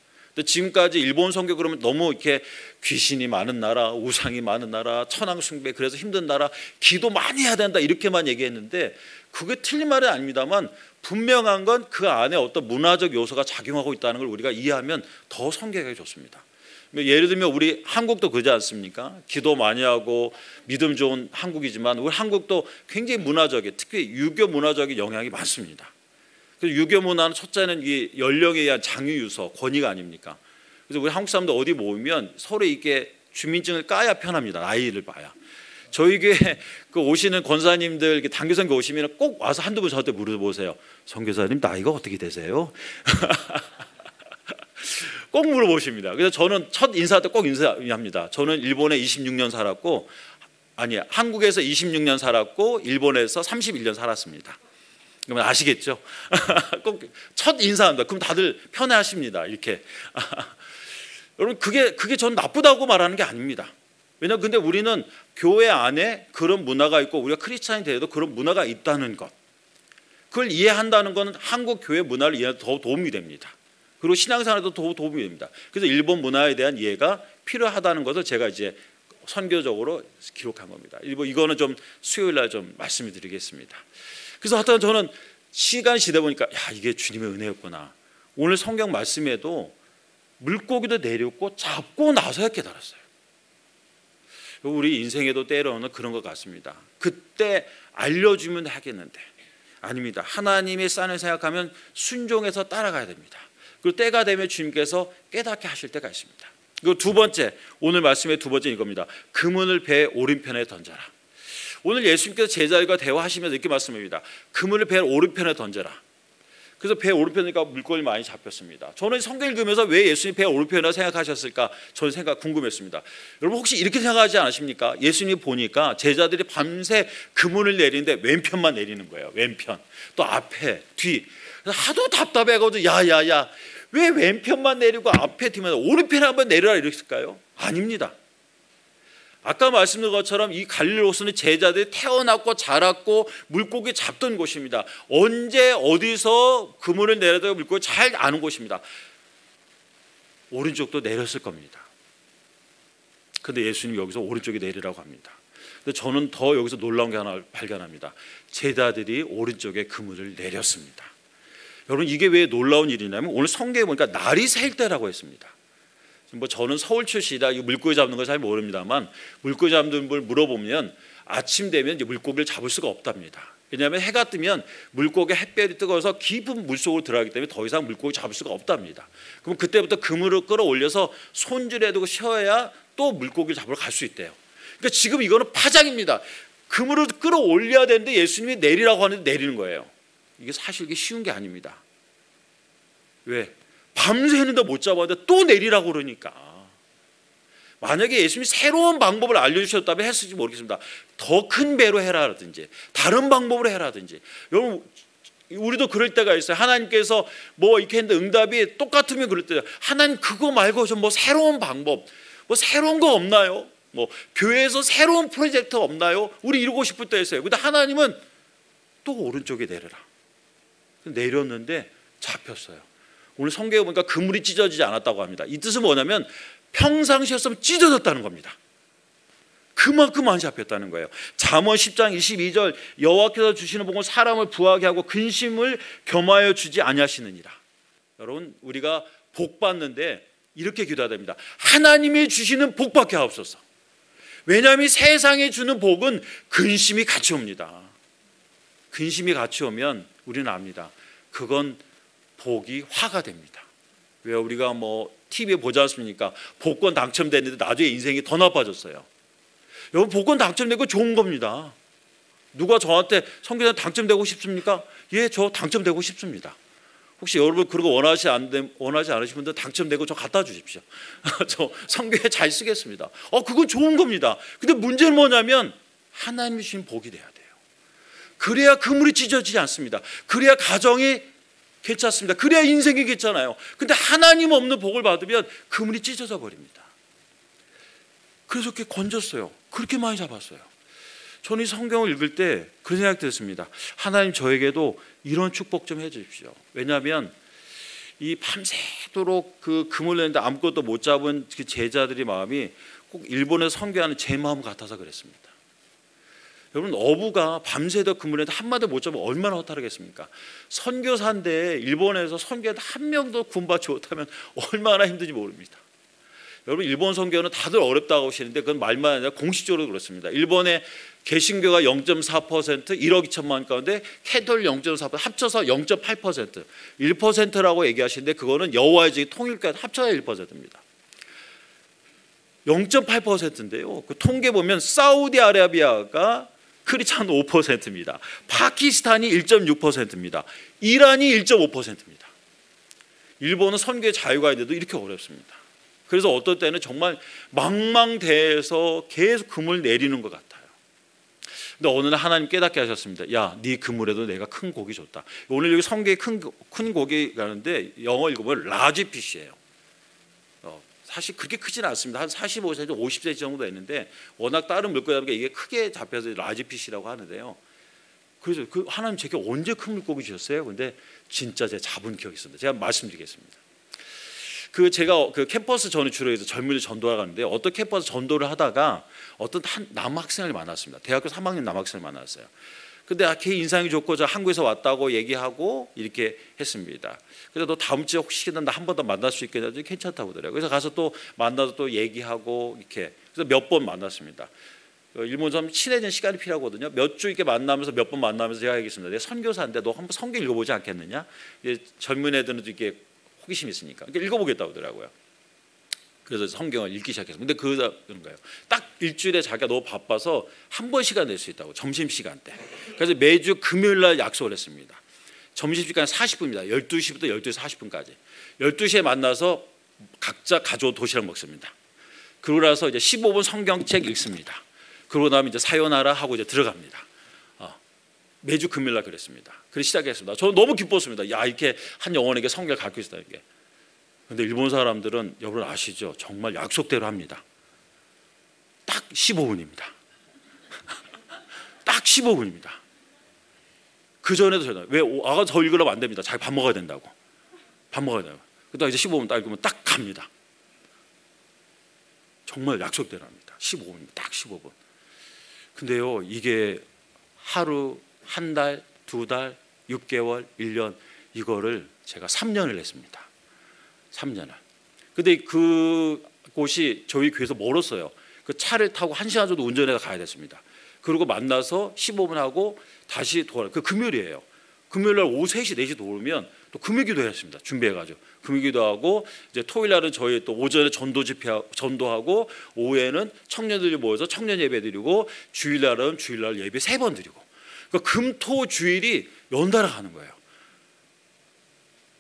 지금까지 일본 선교 그러면 너무 이렇게 귀신이 많은 나라, 우상이 많은 나라, 천황 숭배 그래서 힘든 나라, 기도 많이 해야 된다 이렇게만 얘기했는데 그게 틀린 말은 아닙니다만 분명한 건 그 안에 어떤 문화적 요소가 작용하고 있다는 걸 우리가 이해하면 더 성경이 좋습니다. 예를 들면 우리 한국도 그러지 않습니까? 기도 많이 하고 믿음 좋은 한국이지만 우리 한국도 굉장히 문화적인 특히 유교 문화적인 영향이 많습니다. 그래서 유교 문화는 첫째는 이 연령에 의한 장유 유서 권위가 아닙니까? 그래서 우리 한국 사람들 어디 모이면 서로 이렇게 주민증을 까야 편합니다. 나이를 봐야. 저희 교회 그 오시는 권사님들 단기 선교 오시면 꼭 와서 한두 분 저한테 물어보세요. 선교사님 나이가 어떻게 되세요? 꼭 물어보십니다. 그래서 저는 첫 인사 때 꼭 인사합니다. 저는 일본에 26년 살았고, 아니 한국에서 26년 살았고 일본에서 31년 살았습니다. 그러면 아시겠죠? 꼭 첫 인사합니다. 그럼 다들 편해하십니다. 이렇게. 여러분 그게 전 나쁘다고 말하는 게 아닙니다. 왜냐하면 근데 우리는 교회 안에 그런 문화가 있고 우리가 크리스찬이 돼도 그런 문화가 있다는 것, 그걸 이해한다는 것은 한국 교회 문화를 이해하는 데 더 도움이 됩니다. 그리고 신앙생활에도 더 도움이 됩니다. 그래서 일본 문화에 대한 이해가 필요하다는 것을 제가 이제 선교적으로 기록한 겁니다. 이거는 좀 수요일 날 좀 말씀을 드리겠습니다. 그래서 하여튼 저는 시간이 지다 보니까 야, 이게 주님의 은혜였구나. 오늘 성경 말씀에도 물고기도 내렸고 잡고 나서야 깨달았어요. 우리 인생에도 때로는 그런 것 같습니다. 그때 알려주면 하겠는데 아닙니다. 하나님의 쌍을 생각하면 순종해서 따라가야 됩니다. 그리고 때가 되면 주님께서 깨닫게 하실 때가 있습니다. 그리고 두 번째, 오늘 말씀의 두 번째 이겁니다. 그물을 배 오른편에 던져라. 오늘 예수님께서 제자들과 대화하시면서 이렇게 말씀합니다. 그물을 배 오른편에 던져라. 그래서 배 오른편이니까 물고기 많이 잡혔습니다. 저는 성경 읽으면서 왜 예수님 배 오른편이라고 생각하셨을까? 저는 궁금했습니다. 여러분 혹시 이렇게 생각하지 않으십니까? 예수님 보니까 제자들이 밤새 그물을 내리는데 왼편만 내리는 거예요. 왼편. 또 앞에, 뒤. 하도 답답해가지고 야야야 왜 왼편만 내리고 앞에 뒤만 오른편에 한번 내려라 이랬을까요? 아닙니다. 아까 말씀드린 것처럼 이 갈릴리호수는 제자들이 태어났고 자랐고 물고기 잡던 곳입니다. 언제 어디서 그물을 내려도 물고기 잘 아는 곳입니다. 오른쪽도 내렸을 겁니다. 그런데 예수님이 여기서 오른쪽에 내리라고 합니다. 근데 저는 더 여기서 놀라운 게 하나 발견합니다. 제자들이 오른쪽에 그물을 내렸습니다. 여러분 이게 왜 놀라운 일이냐면 오늘 성경에 보니까 날이 셀 때라고 했습니다. 저는 서울 출신이라 물고기 잡는 거 잘 모릅니다만 물고기 잡는 걸 물어보면 아침 되면 이제 물고기를 잡을 수가 없답니다. 왜냐하면 해가 뜨면 물고기 햇볕이 뜨거워서 깊은 물속으로 들어가기 때문에 더 이상 물고기 잡을 수가 없답니다. 그럼 그때부터 그물을 끌어올려서 손질해 두고 쉬어야 또 물고기를 잡으러 갈 수 있대요. 그러니까 지금 이거는 파장입니다. 그물을 끌어올려야 되는데 예수님이 내리라고 하는데 내리는 거예요. 이게 사실 이게 쉬운 게 아닙니다. 왜? 밤새 했는데 못 잡았는데 또 내리라고 그러니까. 만약에 예수님이 새로운 방법을 알려주셨다면 했을지 모르겠습니다. 더 큰 배로 해라든지 다른 방법으로 해라든지. 여러분 우리도 그럴 때가 있어요. 하나님께서 뭐 이렇게 했는데 응답이 똑같으면 그럴 때요. 하나님 그거 말고 좀 뭐 새로운 방법, 뭐 새로운 거 없나요? 뭐 교회에서 새로운 프로젝트 없나요? 우리 이루고 싶을 때 있어요. 근데 하나님은 또 오른쪽에 내려라. 내렸는데 잡혔어요. 오늘 성경에 보니까 그물이 찢어지지 않았다고 합니다. 이 뜻은 뭐냐면 평상시였으면 찢어졌다는 겁니다. 그만큼 많이 잡혔다는 거예요. 잠언 10장 22절 여호와께서 주시는 복은 사람을 부하게 하고 근심을 겸하여 주지 아니하시느니라. 여러분 우리가 복 받는데 이렇게 기도해야 됩니다. 하나님이 주시는 복 받게 하옵소서. 왜냐하면 세상에 주는 복은 근심이 같이 옵니다. 근심이 같이 오면 우리는 압니다. 그건 복이 화가 됩니다. 왜 우리가 뭐 TV에 보지 않습니까? 복권 당첨됐는데 나중에 인생이 더 나빠졌어요. 여러분 복권 당첨되고 좋은 겁니다. 누가 저한테 선교사님 당첨되고 싶습니까? 예, 저 당첨되고 싶습니다. 혹시 여러분 그런 거 원하지 않으신 분들 당첨되고 저 갖다 주십시오. 저 선교에 잘 쓰겠습니다. 그건 좋은 겁니다. 근데 문제는 뭐냐면 하나님이 주신 복이 돼야 돼요. 그래야 그물이 찢어지지 않습니다. 그래야 가정이 괜찮습니다. 그래야 인생이 괜찮아요. 근데 하나님 없는 복을 받으면 그물이 찢어져 버립니다. 그래서 이렇게 건졌어요. 그렇게 많이 잡았어요. 저는 이 성경을 읽을 때 그런 생각이 들었습니다. 하나님 저에게도 이런 축복 좀 해주십시오. 왜냐하면 이 밤새도록 그 그물 내는데 아무것도 못 잡은 그 제자들의 마음이 꼭 일본에서 선교하는 제 마음 같아서 그랬습니다. 여러분 어부가 밤새도록 그물 내는데 한마디 못 잡으면 얼마나 허탈하겠습니까? 선교사인데 일본에서 선교하는데 한 명도 구원받지 못하면 얼마나 힘든지 모릅니다. 여러분 일본 선교는 다들 어렵다고 하시는데 그건 말만 아니라 공식적으로 그렇습니다. 일본의 개신교가 0.4%, 1억 2천만 가운데 캐톨 0.4%, 합쳐서 0.8%, 1%라고 얘기하시는데 그거는 여호와의 증인 통일교회 합쳐야 1%입니다. 0.8%인데요. 그 통계 보면 사우디아라비아가 크리스찬 5%입니다. 파키스탄이 1.6%입니다. 이란이 1.5%입니다. 일본은 선교의 자유가 있는데도 이렇게 어렵습니다. 그래서 어떨 때는 정말 망망대해에서 계속 그물 내리는 것 같아요. 근데 어느 날 하나님 깨닫게 하셨습니다. 야, 네 그물에도 내가 큰 고기 줬다. 오늘 여기 성경에 큰 고기라는데 영어 읽으면 라지 피쉬예요. 사실 그렇게 크진 않습니다. 한 45cm, 50cm 정도 되는데 워낙 다른 물고기 잡으니까 이게 크게 잡혀서 라지 피쉬라고 하는데요. 그래서 그 하나님 제게 언제 큰 물고기 주셨어요? 근데 진짜 제가 잡은 기억이 있습니다. 제가 말씀드리겠습니다. 제가 그 캠퍼스 전에 주로 해서 젊은이들 전도하러 가는데 어떤 캠퍼스 전도를 하다가 어떤 한 남학생을 만났습니다. 대학교 3학년 남학생을 만났어요. 근데 걔 인상이 좋고 저 한국에서 왔다고 얘기하고 이렇게 했습니다. 그래서 너 다음 주에 혹시 나 한 번 더 만날 수 있겠냐? 괜찮다고 하더라고요. 그래서 가서 또 만나서 또 얘기하고 이렇게 그래서 몇 번 만났습니다. 일본 좀 친해진 시간이 필요하거든요. 몇 주 이렇게 만나면서 몇 번 만나면서 제가 얘기했습니다. 내가 선교사인데 너 한번 성경 읽어보지 않겠느냐? 젊은 애들은 이렇게 호기심이 있으니까 읽어보겠다고 하더라고요. 그래서 성경을 읽기 시작했어요. 근데 그런가요? 딱 일주일에 자기가 너무 바빠서 한 번 시간 낼 수 있다고, 점심시간 때. 그래서 매주 금요일 날 약속을 했습니다. 점심시간 40분입니다. 12시부터 12시 40분까지. 12시에 만나서 각자 가져온 도시락 먹습니다. 그러고 나서 이제 15분 성경책 읽습니다. 그러고 나면 이제 사요나라 하고 이제 들어갑니다. 매주 금요일 날 그랬습니다. 그래서 시작했습니다. 저는 너무 기뻤습니다. 야, 이렇게 한 영혼에게 성경을 가르쳐 있다는 게. 근데 일본 사람들은 여러분 아시죠? 정말 약속대로 합니다. 딱 15분입니다. 딱 15분입니다. 그 전에도 저는 왜 아가 더 읽으려면 안 됩니다. 자기 밥 먹어야 된다고. 밥 먹어야 돼요. 그다음 이제 15분 딱 읽으면 딱 갑니다. 정말 약속대로 합니다. 15분입니다. 딱 15분. 근데요, 이게 하루, 한 달, 두 달, 6개월, 1년 이거를 제가 3년을 했습니다. 3년을. 근데 그곳이 저희 교회에서 멀었어요. 그 차를 타고 1시간 정도 운전해서 가야 됐습니다. 그리고 만나서 15분 하고 다시 돌아요. 그 금요일이에요. 금요일 날 오후 3시, 4시 돌으면 또 금요기도 했습니다. 준비해가지고 금요기도 하고 이제 토요일 날은 저희 또 오전에 전도하고 오후에는 청년들이 모여서 청년 예배 드리고 주일날은 주일날 예배 3번 드리고. 그러니까 금토 주일이 연달아 가는 거예요.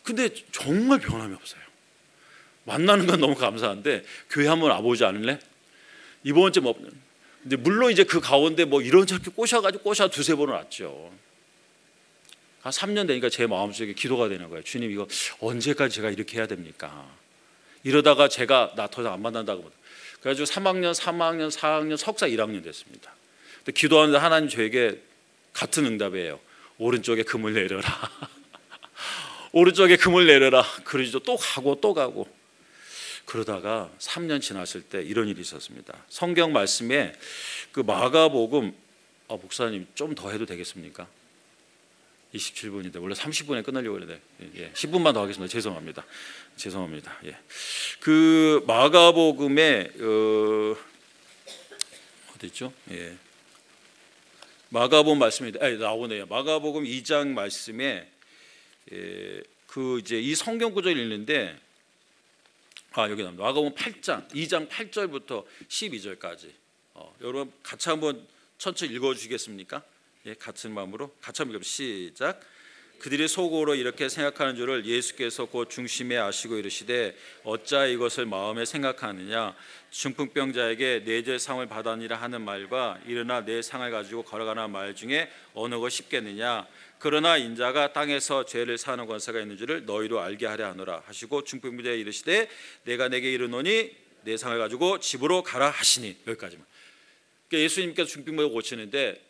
근데 정말 변함이 없어요. 만나는 건 너무 감사한데 교회 한번 와보지 않을래? 이번 주에 근데 물론 이제 그 가운데 이런저렇게 꼬셔가지고 두세 번은 왔죠. 한 3년 되니까 제 마음속에 기도가 되는 거예요. 주님, 이거 언제까지 제가 이렇게 해야 됩니까? 이러다가 제가 나 더 이상 안 만난다고. 그래가지고 3학년, 4학년, 석사 1학년 됐습니다. 근데 기도하는데 하나님 저에게 같은 응답이에요. 오른쪽에 금을 내려라. 오른쪽에 금을 내려라. 그러죠. 또 가고. 그러다가 3년 지났을 때 이런 일이 있었습니다. 성경 말씀에 그 마가복음, 목사님 좀 더 해도 되겠습니까? 27분인데 원래 30분에 끝내려고 했는데 10분만 더 하겠습니다. 죄송합니다. 예. 그 마가복음에 어디 있죠? 예. 마가복음 말씀이 나오네요. 마가복음 2장 말씀에 그 이제 이 성경 구절을 읽는데 여기 나옵니다. 마가복음 8장 2장 8절부터 12절까지. 여러분 같이 한번 천천히 읽어 주시겠습니까? 예, 같은 마음으로 같이 한번 시작. 그들이 속으로 이렇게 생각하는 줄을 예수께서 곧 중심에 아시고 이르시되 어찌하여 이것을 마음에 생각하느냐. 중풍병자에게 내 죄 상을 받았니라 하는 말과 일어나 내 상을 가지고 걸어가는 말 중에 어느 것이 쉽겠느냐. 그러나 인자가 땅에서 죄를 사하는 권세가 있는 줄을 너희로 알게 하려 하노라 하시고 중풍병자에 이르시되 내가 내게 이르노니 내 상을 가지고 집으로 가라 하시니. 여기까지만. 그러니까 예수님께서 중풍병을 고치는데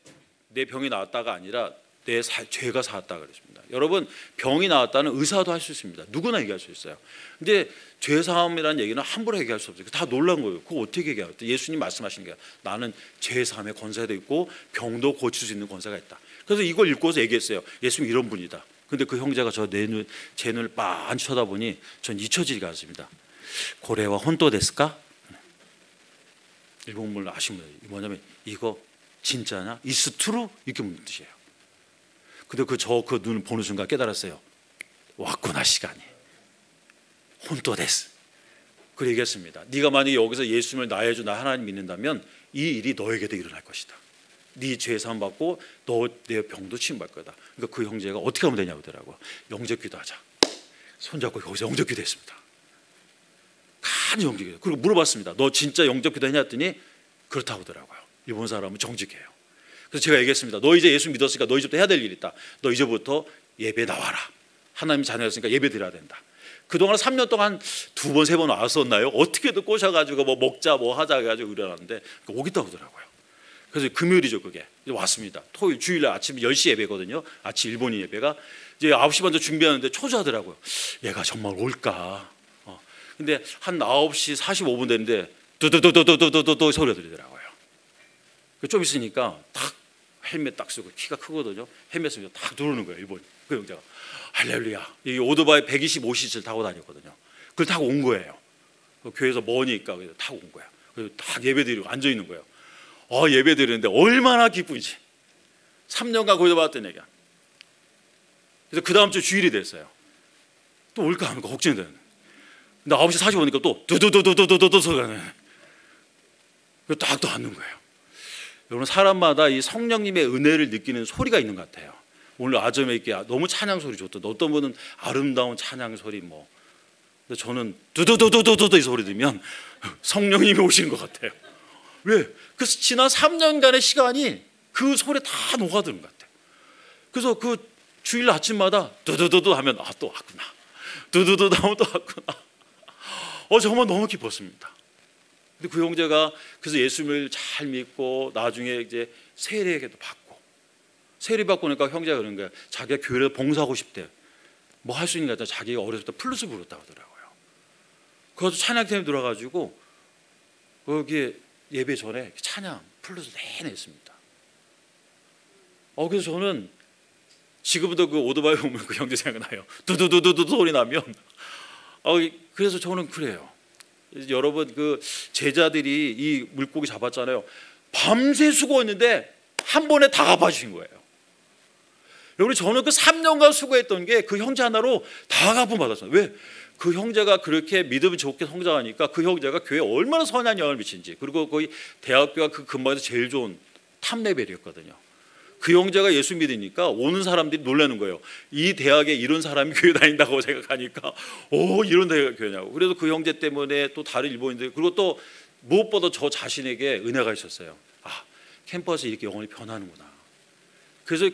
내 병이 나았다가 아니라 내 죄가 사았다 그랬습니다. 여러분, 병이 나았다는 의사도 할 수 있습니다. 누구나 얘기할 수 있어요. 근데 죄 사함이라는 얘기는 함부로 얘기할 수 없어요. 다 놀란 거예요. 그거 어떻게 얘기해요? 예수님 말씀하신 게 나는 죄 사함의 권세도 있고 병도 고칠 수 있는 권세가 있다. 그래서 이걸 읽고서 얘기했어요. 예수님 이런 분이다. 근데 그 형제가 제 눈을 빤히 쳐다보니 전 잊혀지지가 않습니다. 고래와 혼또 데스까? 일본말로 아시면 뭐냐면 이거 진짜냐? Is true? 이렇게 묻는 뜻이에요. 근데 그 눈을 보는 순간 깨달았어요. 왔구나 시간이. 혼또 데스. 그리고 얘기했습니다. 네가 만약에 여기서 예수님을 나의 주 나 하나님 믿는다면 이 일이 너에게도 일어날 것이다. 네 죄 사함 받고 너 내 병도 치유받을 거다. 그러니까 그 형제가 어떻게 하면 되냐고 하더라고요. 영접 기도하자. 손잡고 거기서 영접기도 했습니다. 간이 영접기도. 그리고 물어봤습니다. 너 진짜 영접기도 했냐 했더니 그렇다고 하더라고요. 일본 사람은 정직해요. 그래서 제가 얘기했습니다. 너 이제 예수 믿었으니까 너 이제부터 해야 될 일 있다. 너 이제부터 예배 나와라. 하나님 자녀였으니까 예배 드려야 된다. 그동안 3년 동안 2번 3번 왔었나요? 어떻게든 꼬셔가지고 뭐 먹자 뭐 하자 해가지고 이러는데 오겠다고 하더라고요. 그래서 금요일이죠. 그게 왔습니다. 토요일 주일날 아침 10시 예배거든요. 아침 일본인 예배가 이제 9시 먼저 준비하는데 초조하더라고요. 얘가 정말 올까? 근데 한 9시 45분 됐는데 두두두두두두두 소리가 들리더라고요. 좀 있으니까 딱 헬멧 딱 쓰고 키가 크거든요. 헬멧 쓰고 딱 누르는 거예요. 일본 그 형제가 할렐루야. 이 오토바이 125cc를 타고 다녔거든요. 그걸 타고 온 거예요. 교회에서 머니까 그래서 타고 온 거예요. 그래서 딱 예배드리고 앉아 있는 거예요. 예배드리는데 얼마나 기쁜지. 3년간 거기서 봤던 얘기야. 그래서 그 다음 주 주일이 됐어요. 또 올까 하니까 걱정이 되는 거예요. 근데 9시 45분이니까 또 두두두두두두두 소리가 나요. 그래서 딱 또 앉는 거예요. 여러분 사람마다 이 성령님의 은혜를 느끼는 소리가 있는 것 같아요. 오늘 아점에 있게 너무 찬양 소리 좋다. 어떤 분은 아름다운 찬양 소리 뭐. 근데 저는 두두두두두두 이 소리 들으면 성령님이 오시는 것 같아요. 왜? 그 지난 3년간의 시간이 그 소리에 다 녹아드는 것 같아요. 그래서 그 주일 아침마다 두두두두 하면 또 왔구나. 두두두두 하면 또 왔구나. 정말 너무 기뻤습니다. 근데 그 형제가 그래서 예수님을 잘 믿고 나중에 이제 세례에도 받고 세례 받고 나니까 형제가 그런 거예요. 자기가 교회를 봉사하고 싶대. 뭐 할 수 있는 게 아니라 자기가 어렸을 때 플루스 불었다고 하더라고요. 그래서 찬양팀에 들어가지고 거기에 예배 전에 찬양 플루스 내내 했습니다. 그래서 저는 지금부터 그 오토바이 보면 그 형제 생각나요. 두두두두두 소리 나면 그래서 저는 그래요. 여러분 그 제자들이 이 물고기 잡았잖아요. 밤새 수고했는데 한 번에 다 갚아주신 거예요. 여러분 저는 그 3년간 수고했던 게 그 형제 하나로 다 갚음 받았어요. 왜? 그 형제가 그렇게 믿음이 좋게 성장하니까 그 형제가 교회에 얼마나 선한 영향을 미친지. 그리고 거의 대학교가 그 근방에서 제일 좋은 탑 레벨이었거든요. 그 형제가 예수 믿으니까 오는 사람들이 놀라는 거예요. 이 대학에 이런 사람이 교회 다닌다고 생각하니까 이런 대학가 교회냐고. 그래서 그 형제 때문에 또 다른 일본인들 그리고 또 무엇보다 저 자신에게 은혜가 있었어요. 캠퍼스에 이렇게 영혼이 변하는구나. 그래서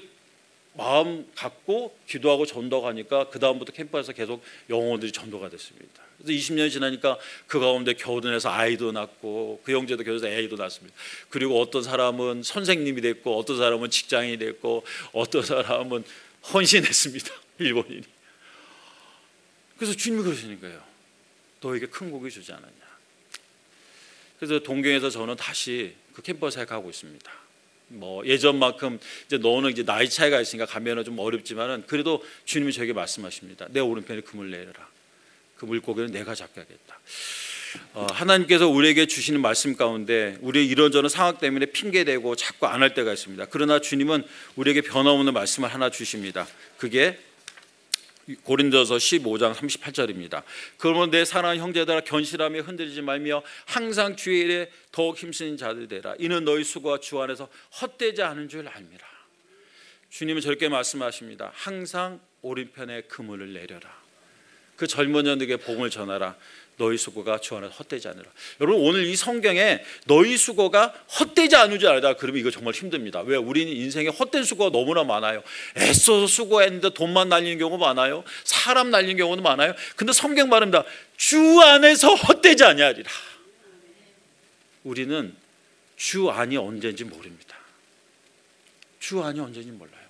마음 갖고 기도하고 전도하니까 그 다음부터 캠퍼스에서 계속 영혼들이 전도가 됐습니다. 그래서 20년이 지나니까 그 가운데 결혼해서 아이도 낳고 그 형제도 결혼해서 아이도 낳습니다. 그리고 어떤 사람은 선생님이 됐고 어떤 사람은 직장인이 됐고 어떤 사람은 헌신했습니다. 일본인이. 그래서 주님이 그러시는 거예요. 너에게 큰 복이 주지 않았냐. 그래서 동경에서 저는 다시 그 캠퍼스에 가고 있습니다. 뭐 예전만큼 이제 너는 이제 나이 차이가 있으니까 가면은 좀 어렵지만은 그래도 주님이 저에게 말씀하십니다. 내 오른편에 금을 내려라. 그 물고기는 내가 잡게 하겠다. 하나님께서 우리에게 주시는 말씀 가운데 우리 이런저런 상황 때문에 핑계대고 자꾸 안 할 때가 있습니다. 그러나 주님은 우리에게 변함없는 말씀을 하나 주십니다. 그게 고린도서 15장 38절입니다. 그러면 내 사랑하는 형제들아 견실하며 흔들리지 말며 항상 주의 일에 더욱 힘쓰는 자들 되라. 이는 너희 수고가 주 안에서 헛되지 않은 줄 알미라. 주님은 저렇게 말씀하십니다. 항상 오른편에 그물을 내려라. 그 젊은 자들에게 복음을 전하라. 너희 수고가 주 안에서 헛되지 않으라. 여러분 오늘 이 성경에 너희 수고가 헛되지 않은 줄 알다 그러면 이거 정말 힘듭니다. 왜? 우리는 인생에 헛된 수고가 너무나 많아요. 애써서 수고했는데 돈만 날리는 경우가 많아요. 사람 날리는 경우도 많아요. 근데 성경 말합니다. 주 안에서 헛되지 아니하리라. 우리는 주 안이 언제인지 모릅니다. 주 안이 언제인지 몰라요.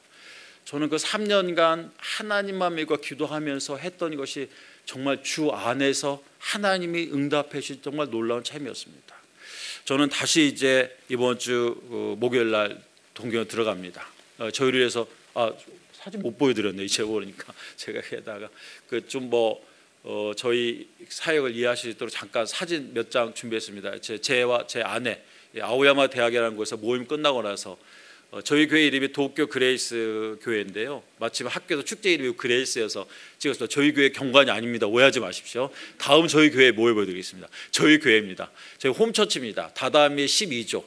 저는 그 3년간 하나님만 믿고 기도하면서 했던 것이 정말 주 안에서 하나님이 응답해 주신 정말 놀라운 참이었습니다. 저는 다시 이제 이번 주 목요일 날 동경에 들어갑니다. 저희를 위해서 사진 못 보여드렸네. 이제 모르니까 제가 게다가 그 좀 저희 사역을 이해하실 수 있도록 잠깐 사진 몇 장 준비했습니다. 제와 제 아내 아오야마 대학이라는 곳에서 모임 끝나고 나서 저희 교회 이름이 도쿄 그레이스 교회인데요. 마침 학교에서 축제 이름이 그레이스여서 찍었습니다. 저희 교회 경관이 아닙니다. 오해하지 마십시오. 다음 저희 교회에 모여 보여드리겠습니다. 저희 교회입니다. 저희 홈처치입니다. 다다미 12조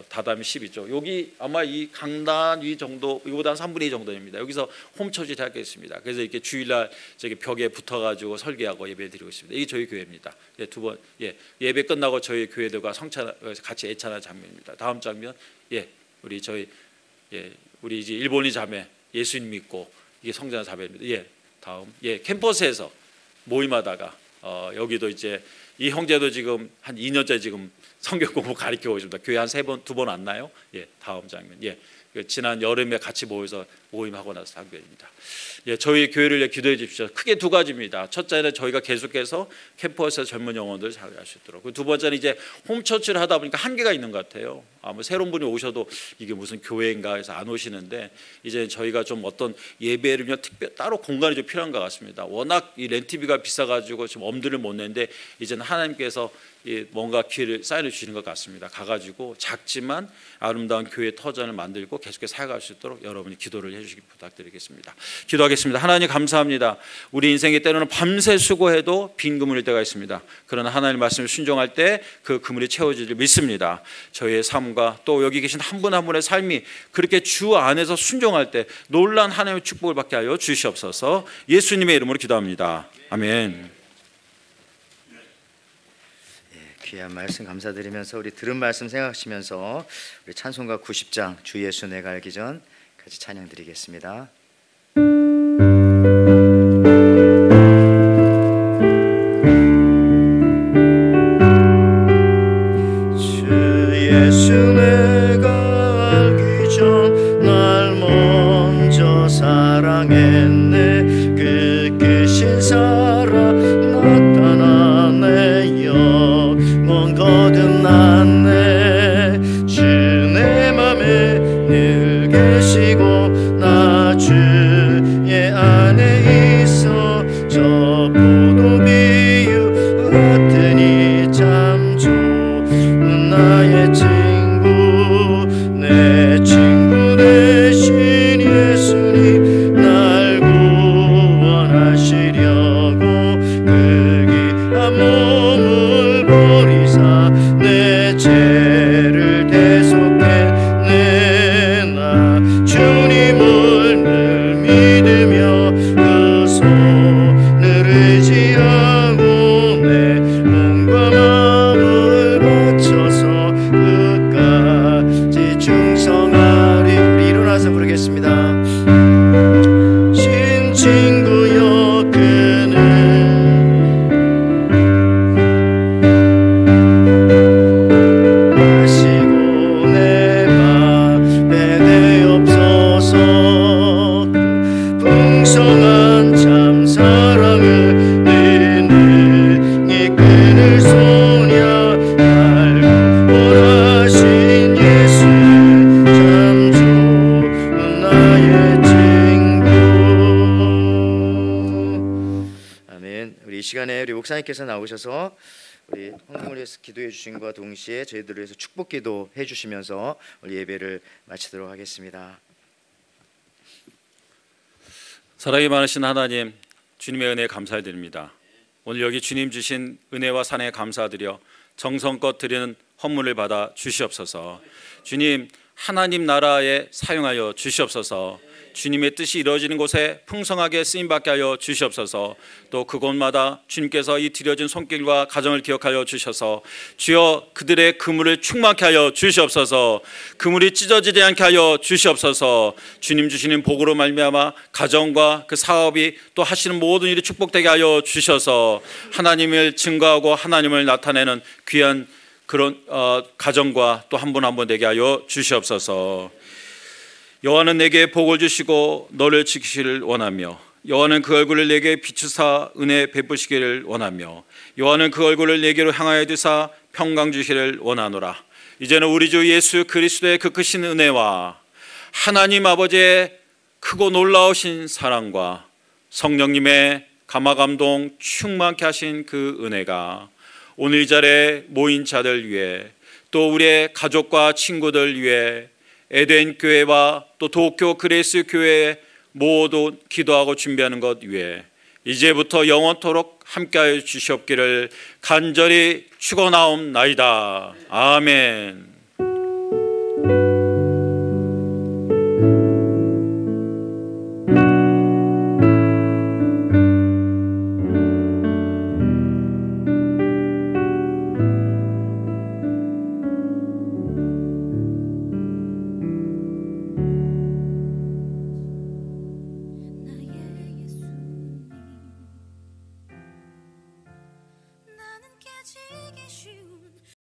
다다미 12쪽. 여기 아마 이 강단 위 정도, 이거보다 한 3분의 2 정도 됩니다. 여기서 홈처치 하겠습니다. 그래서 이렇게 주일날 저기 벽에 붙어가지고 설계하고 예배 드리고 있습니다. 이게 저희 교회입니다. 예, 두 번, 예배 끝나고 저희 교회들과 같이 애찬하는 장면입니다. 다음 장면, 우리 우리 이제 일본인 자매 예수님 믿고 이게 성장한 자매입니다. 다음, 캠퍼스에서 모임하다가 여기도 이제 이 형제도 지금 한 2년째 지금 성경 공부 가르치고 있습니다. 교회 한 3번, 2번 왔나요? 다음 장면. 지난 여름에 같이 모여서 모임하고 나서 한 교회입니다. 저희 교회를 기도해 주십시오. 크게 두 가지입니다. 첫째는 저희가 계속해서 캠퍼스에서 젊은 영혼들 잘 할 수 있도록. 두 번째는 이제 홈처치를 하다 보니까 한계가 있는 것 같아요. 아무 새로운 분이 오셔도 이게 무슨 교회인가 해서 안 오시는데, 이제 저희가 좀 어떤 예배를요 특별 따로 공간이 좀 필요한 것 같습니다. 워낙 이 렌트비가 비싸가지고 지금 엄두를 못 내는데, 이제는 하나님께서 뭔가 기회를 사인해 주시는 것 같습니다. 가가지고 작지만 아름다운 교회 터전을 만들고 계속해서 살아갈 수 있도록 여러분이 기도를 해주시기 부탁드리겠습니다. 기도하겠습니다. 하나님 감사합니다. 우리 인생에 때로는 밤새 수고해도 빈 그물일 때가 있습니다. 그러나 하나님 말씀을 순종할 때 그 그물이 채워지를 믿습니다. 저희의 삶과 또 여기 계신 한 분 한 분의 삶이 그렇게 주 안에서 순종할 때 놀라운 하나님의 축복을 받게 하여 주시옵소서. 예수님의 이름으로 기도합니다. 아멘. 귀한 말씀 감사드리면서 우리 들은 말씀 생각하시면서 우리 찬송가 90장 주 예수 내가 알기 전 같이 찬양 드리겠습니다. 주 예수 내가 알기 전 날 먼저 사랑했네. 그 크신 사랑 나타나네. 영원 거듭났네. 주 내 맘에 늘 계시고 나 주의 안에 있어. 저 포도 비유 같으니 참 좋은 나의 친구. 내 친구 되신 예수님 날 구원하시려고 그 귀한 몸을 버리사 내 죄를 대속했네. 나 주님을 늘 믿으며 그 손을 의지하고 내 몸과 마음을 바쳐서 끝까지 충성하리. 우리 일어나서 부르겠습니다. 친구여 그는 마시고 내 맘에 내옵소서. 풍성한 참 사랑을 능히 끊을 소냐. 날 구원하신 예수 참 좋은 나의 친구. 아멘. 우리 이 시간에 우리 목사님께서 나오셔서 우리 헌금을 위해서 기도해 주신 것과 동시에 저희들을 위해서 축복 기도 해 주시면서 우리 예배를 마치도록 하겠습니다. 사랑이 많으신 하나님, 주님의 은혜에 감사드립니다. 오늘 여기 주님 주신 은혜와 사랑에 감사드려 정성껏 드리는 헌물을 받아 주시옵소서. 주님, 하나님 나라에 사용하여 주시옵소서. 주님의 뜻이 이루어지는 곳에 풍성하게 쓰임받게 하여 주시옵소서. 또 그곳마다 주님께서 이 드려진 손길과 가정을 기억하여 주셔서 주여 그들의 그물을 충만케 하여 주시옵소서. 그물이 찢어지지 않게 하여 주시옵소서. 주님 주시는 복으로 말미암아 가정과 그 사업이 또 하시는 모든 일이 축복되게 하여 주셔서 하나님을 증거하고 하나님을 나타내는 귀한 그런 가정과 또 한 분 한 분 되게 하여 주시옵소서. 여호와는 내게 복을 주시고 너를 지키시기를 원하며 여호와는 그 얼굴을 내게 비추사 은혜 베푸시기를 원하며 여호와는 그 얼굴을 내게로 향하여 드사 평강 주시기를 원하노라. 이제는 우리 주 예수 그리스도의 그 크신 은혜와 하나님 아버지의 크고 놀라우신 사랑과 성령님의 감화감동 충만케 하신 그 은혜가 오늘 이 자리에 모인 자들 위해 또 우리의 가족과 친구들 위해 에덴 교회와 또 도쿄 그레이스 교회에 모두 기도하고 준비하는 것 위해 이제부터 영원토록 함께하여 주시옵기를 간절히 축원하옵나이다. 아멘.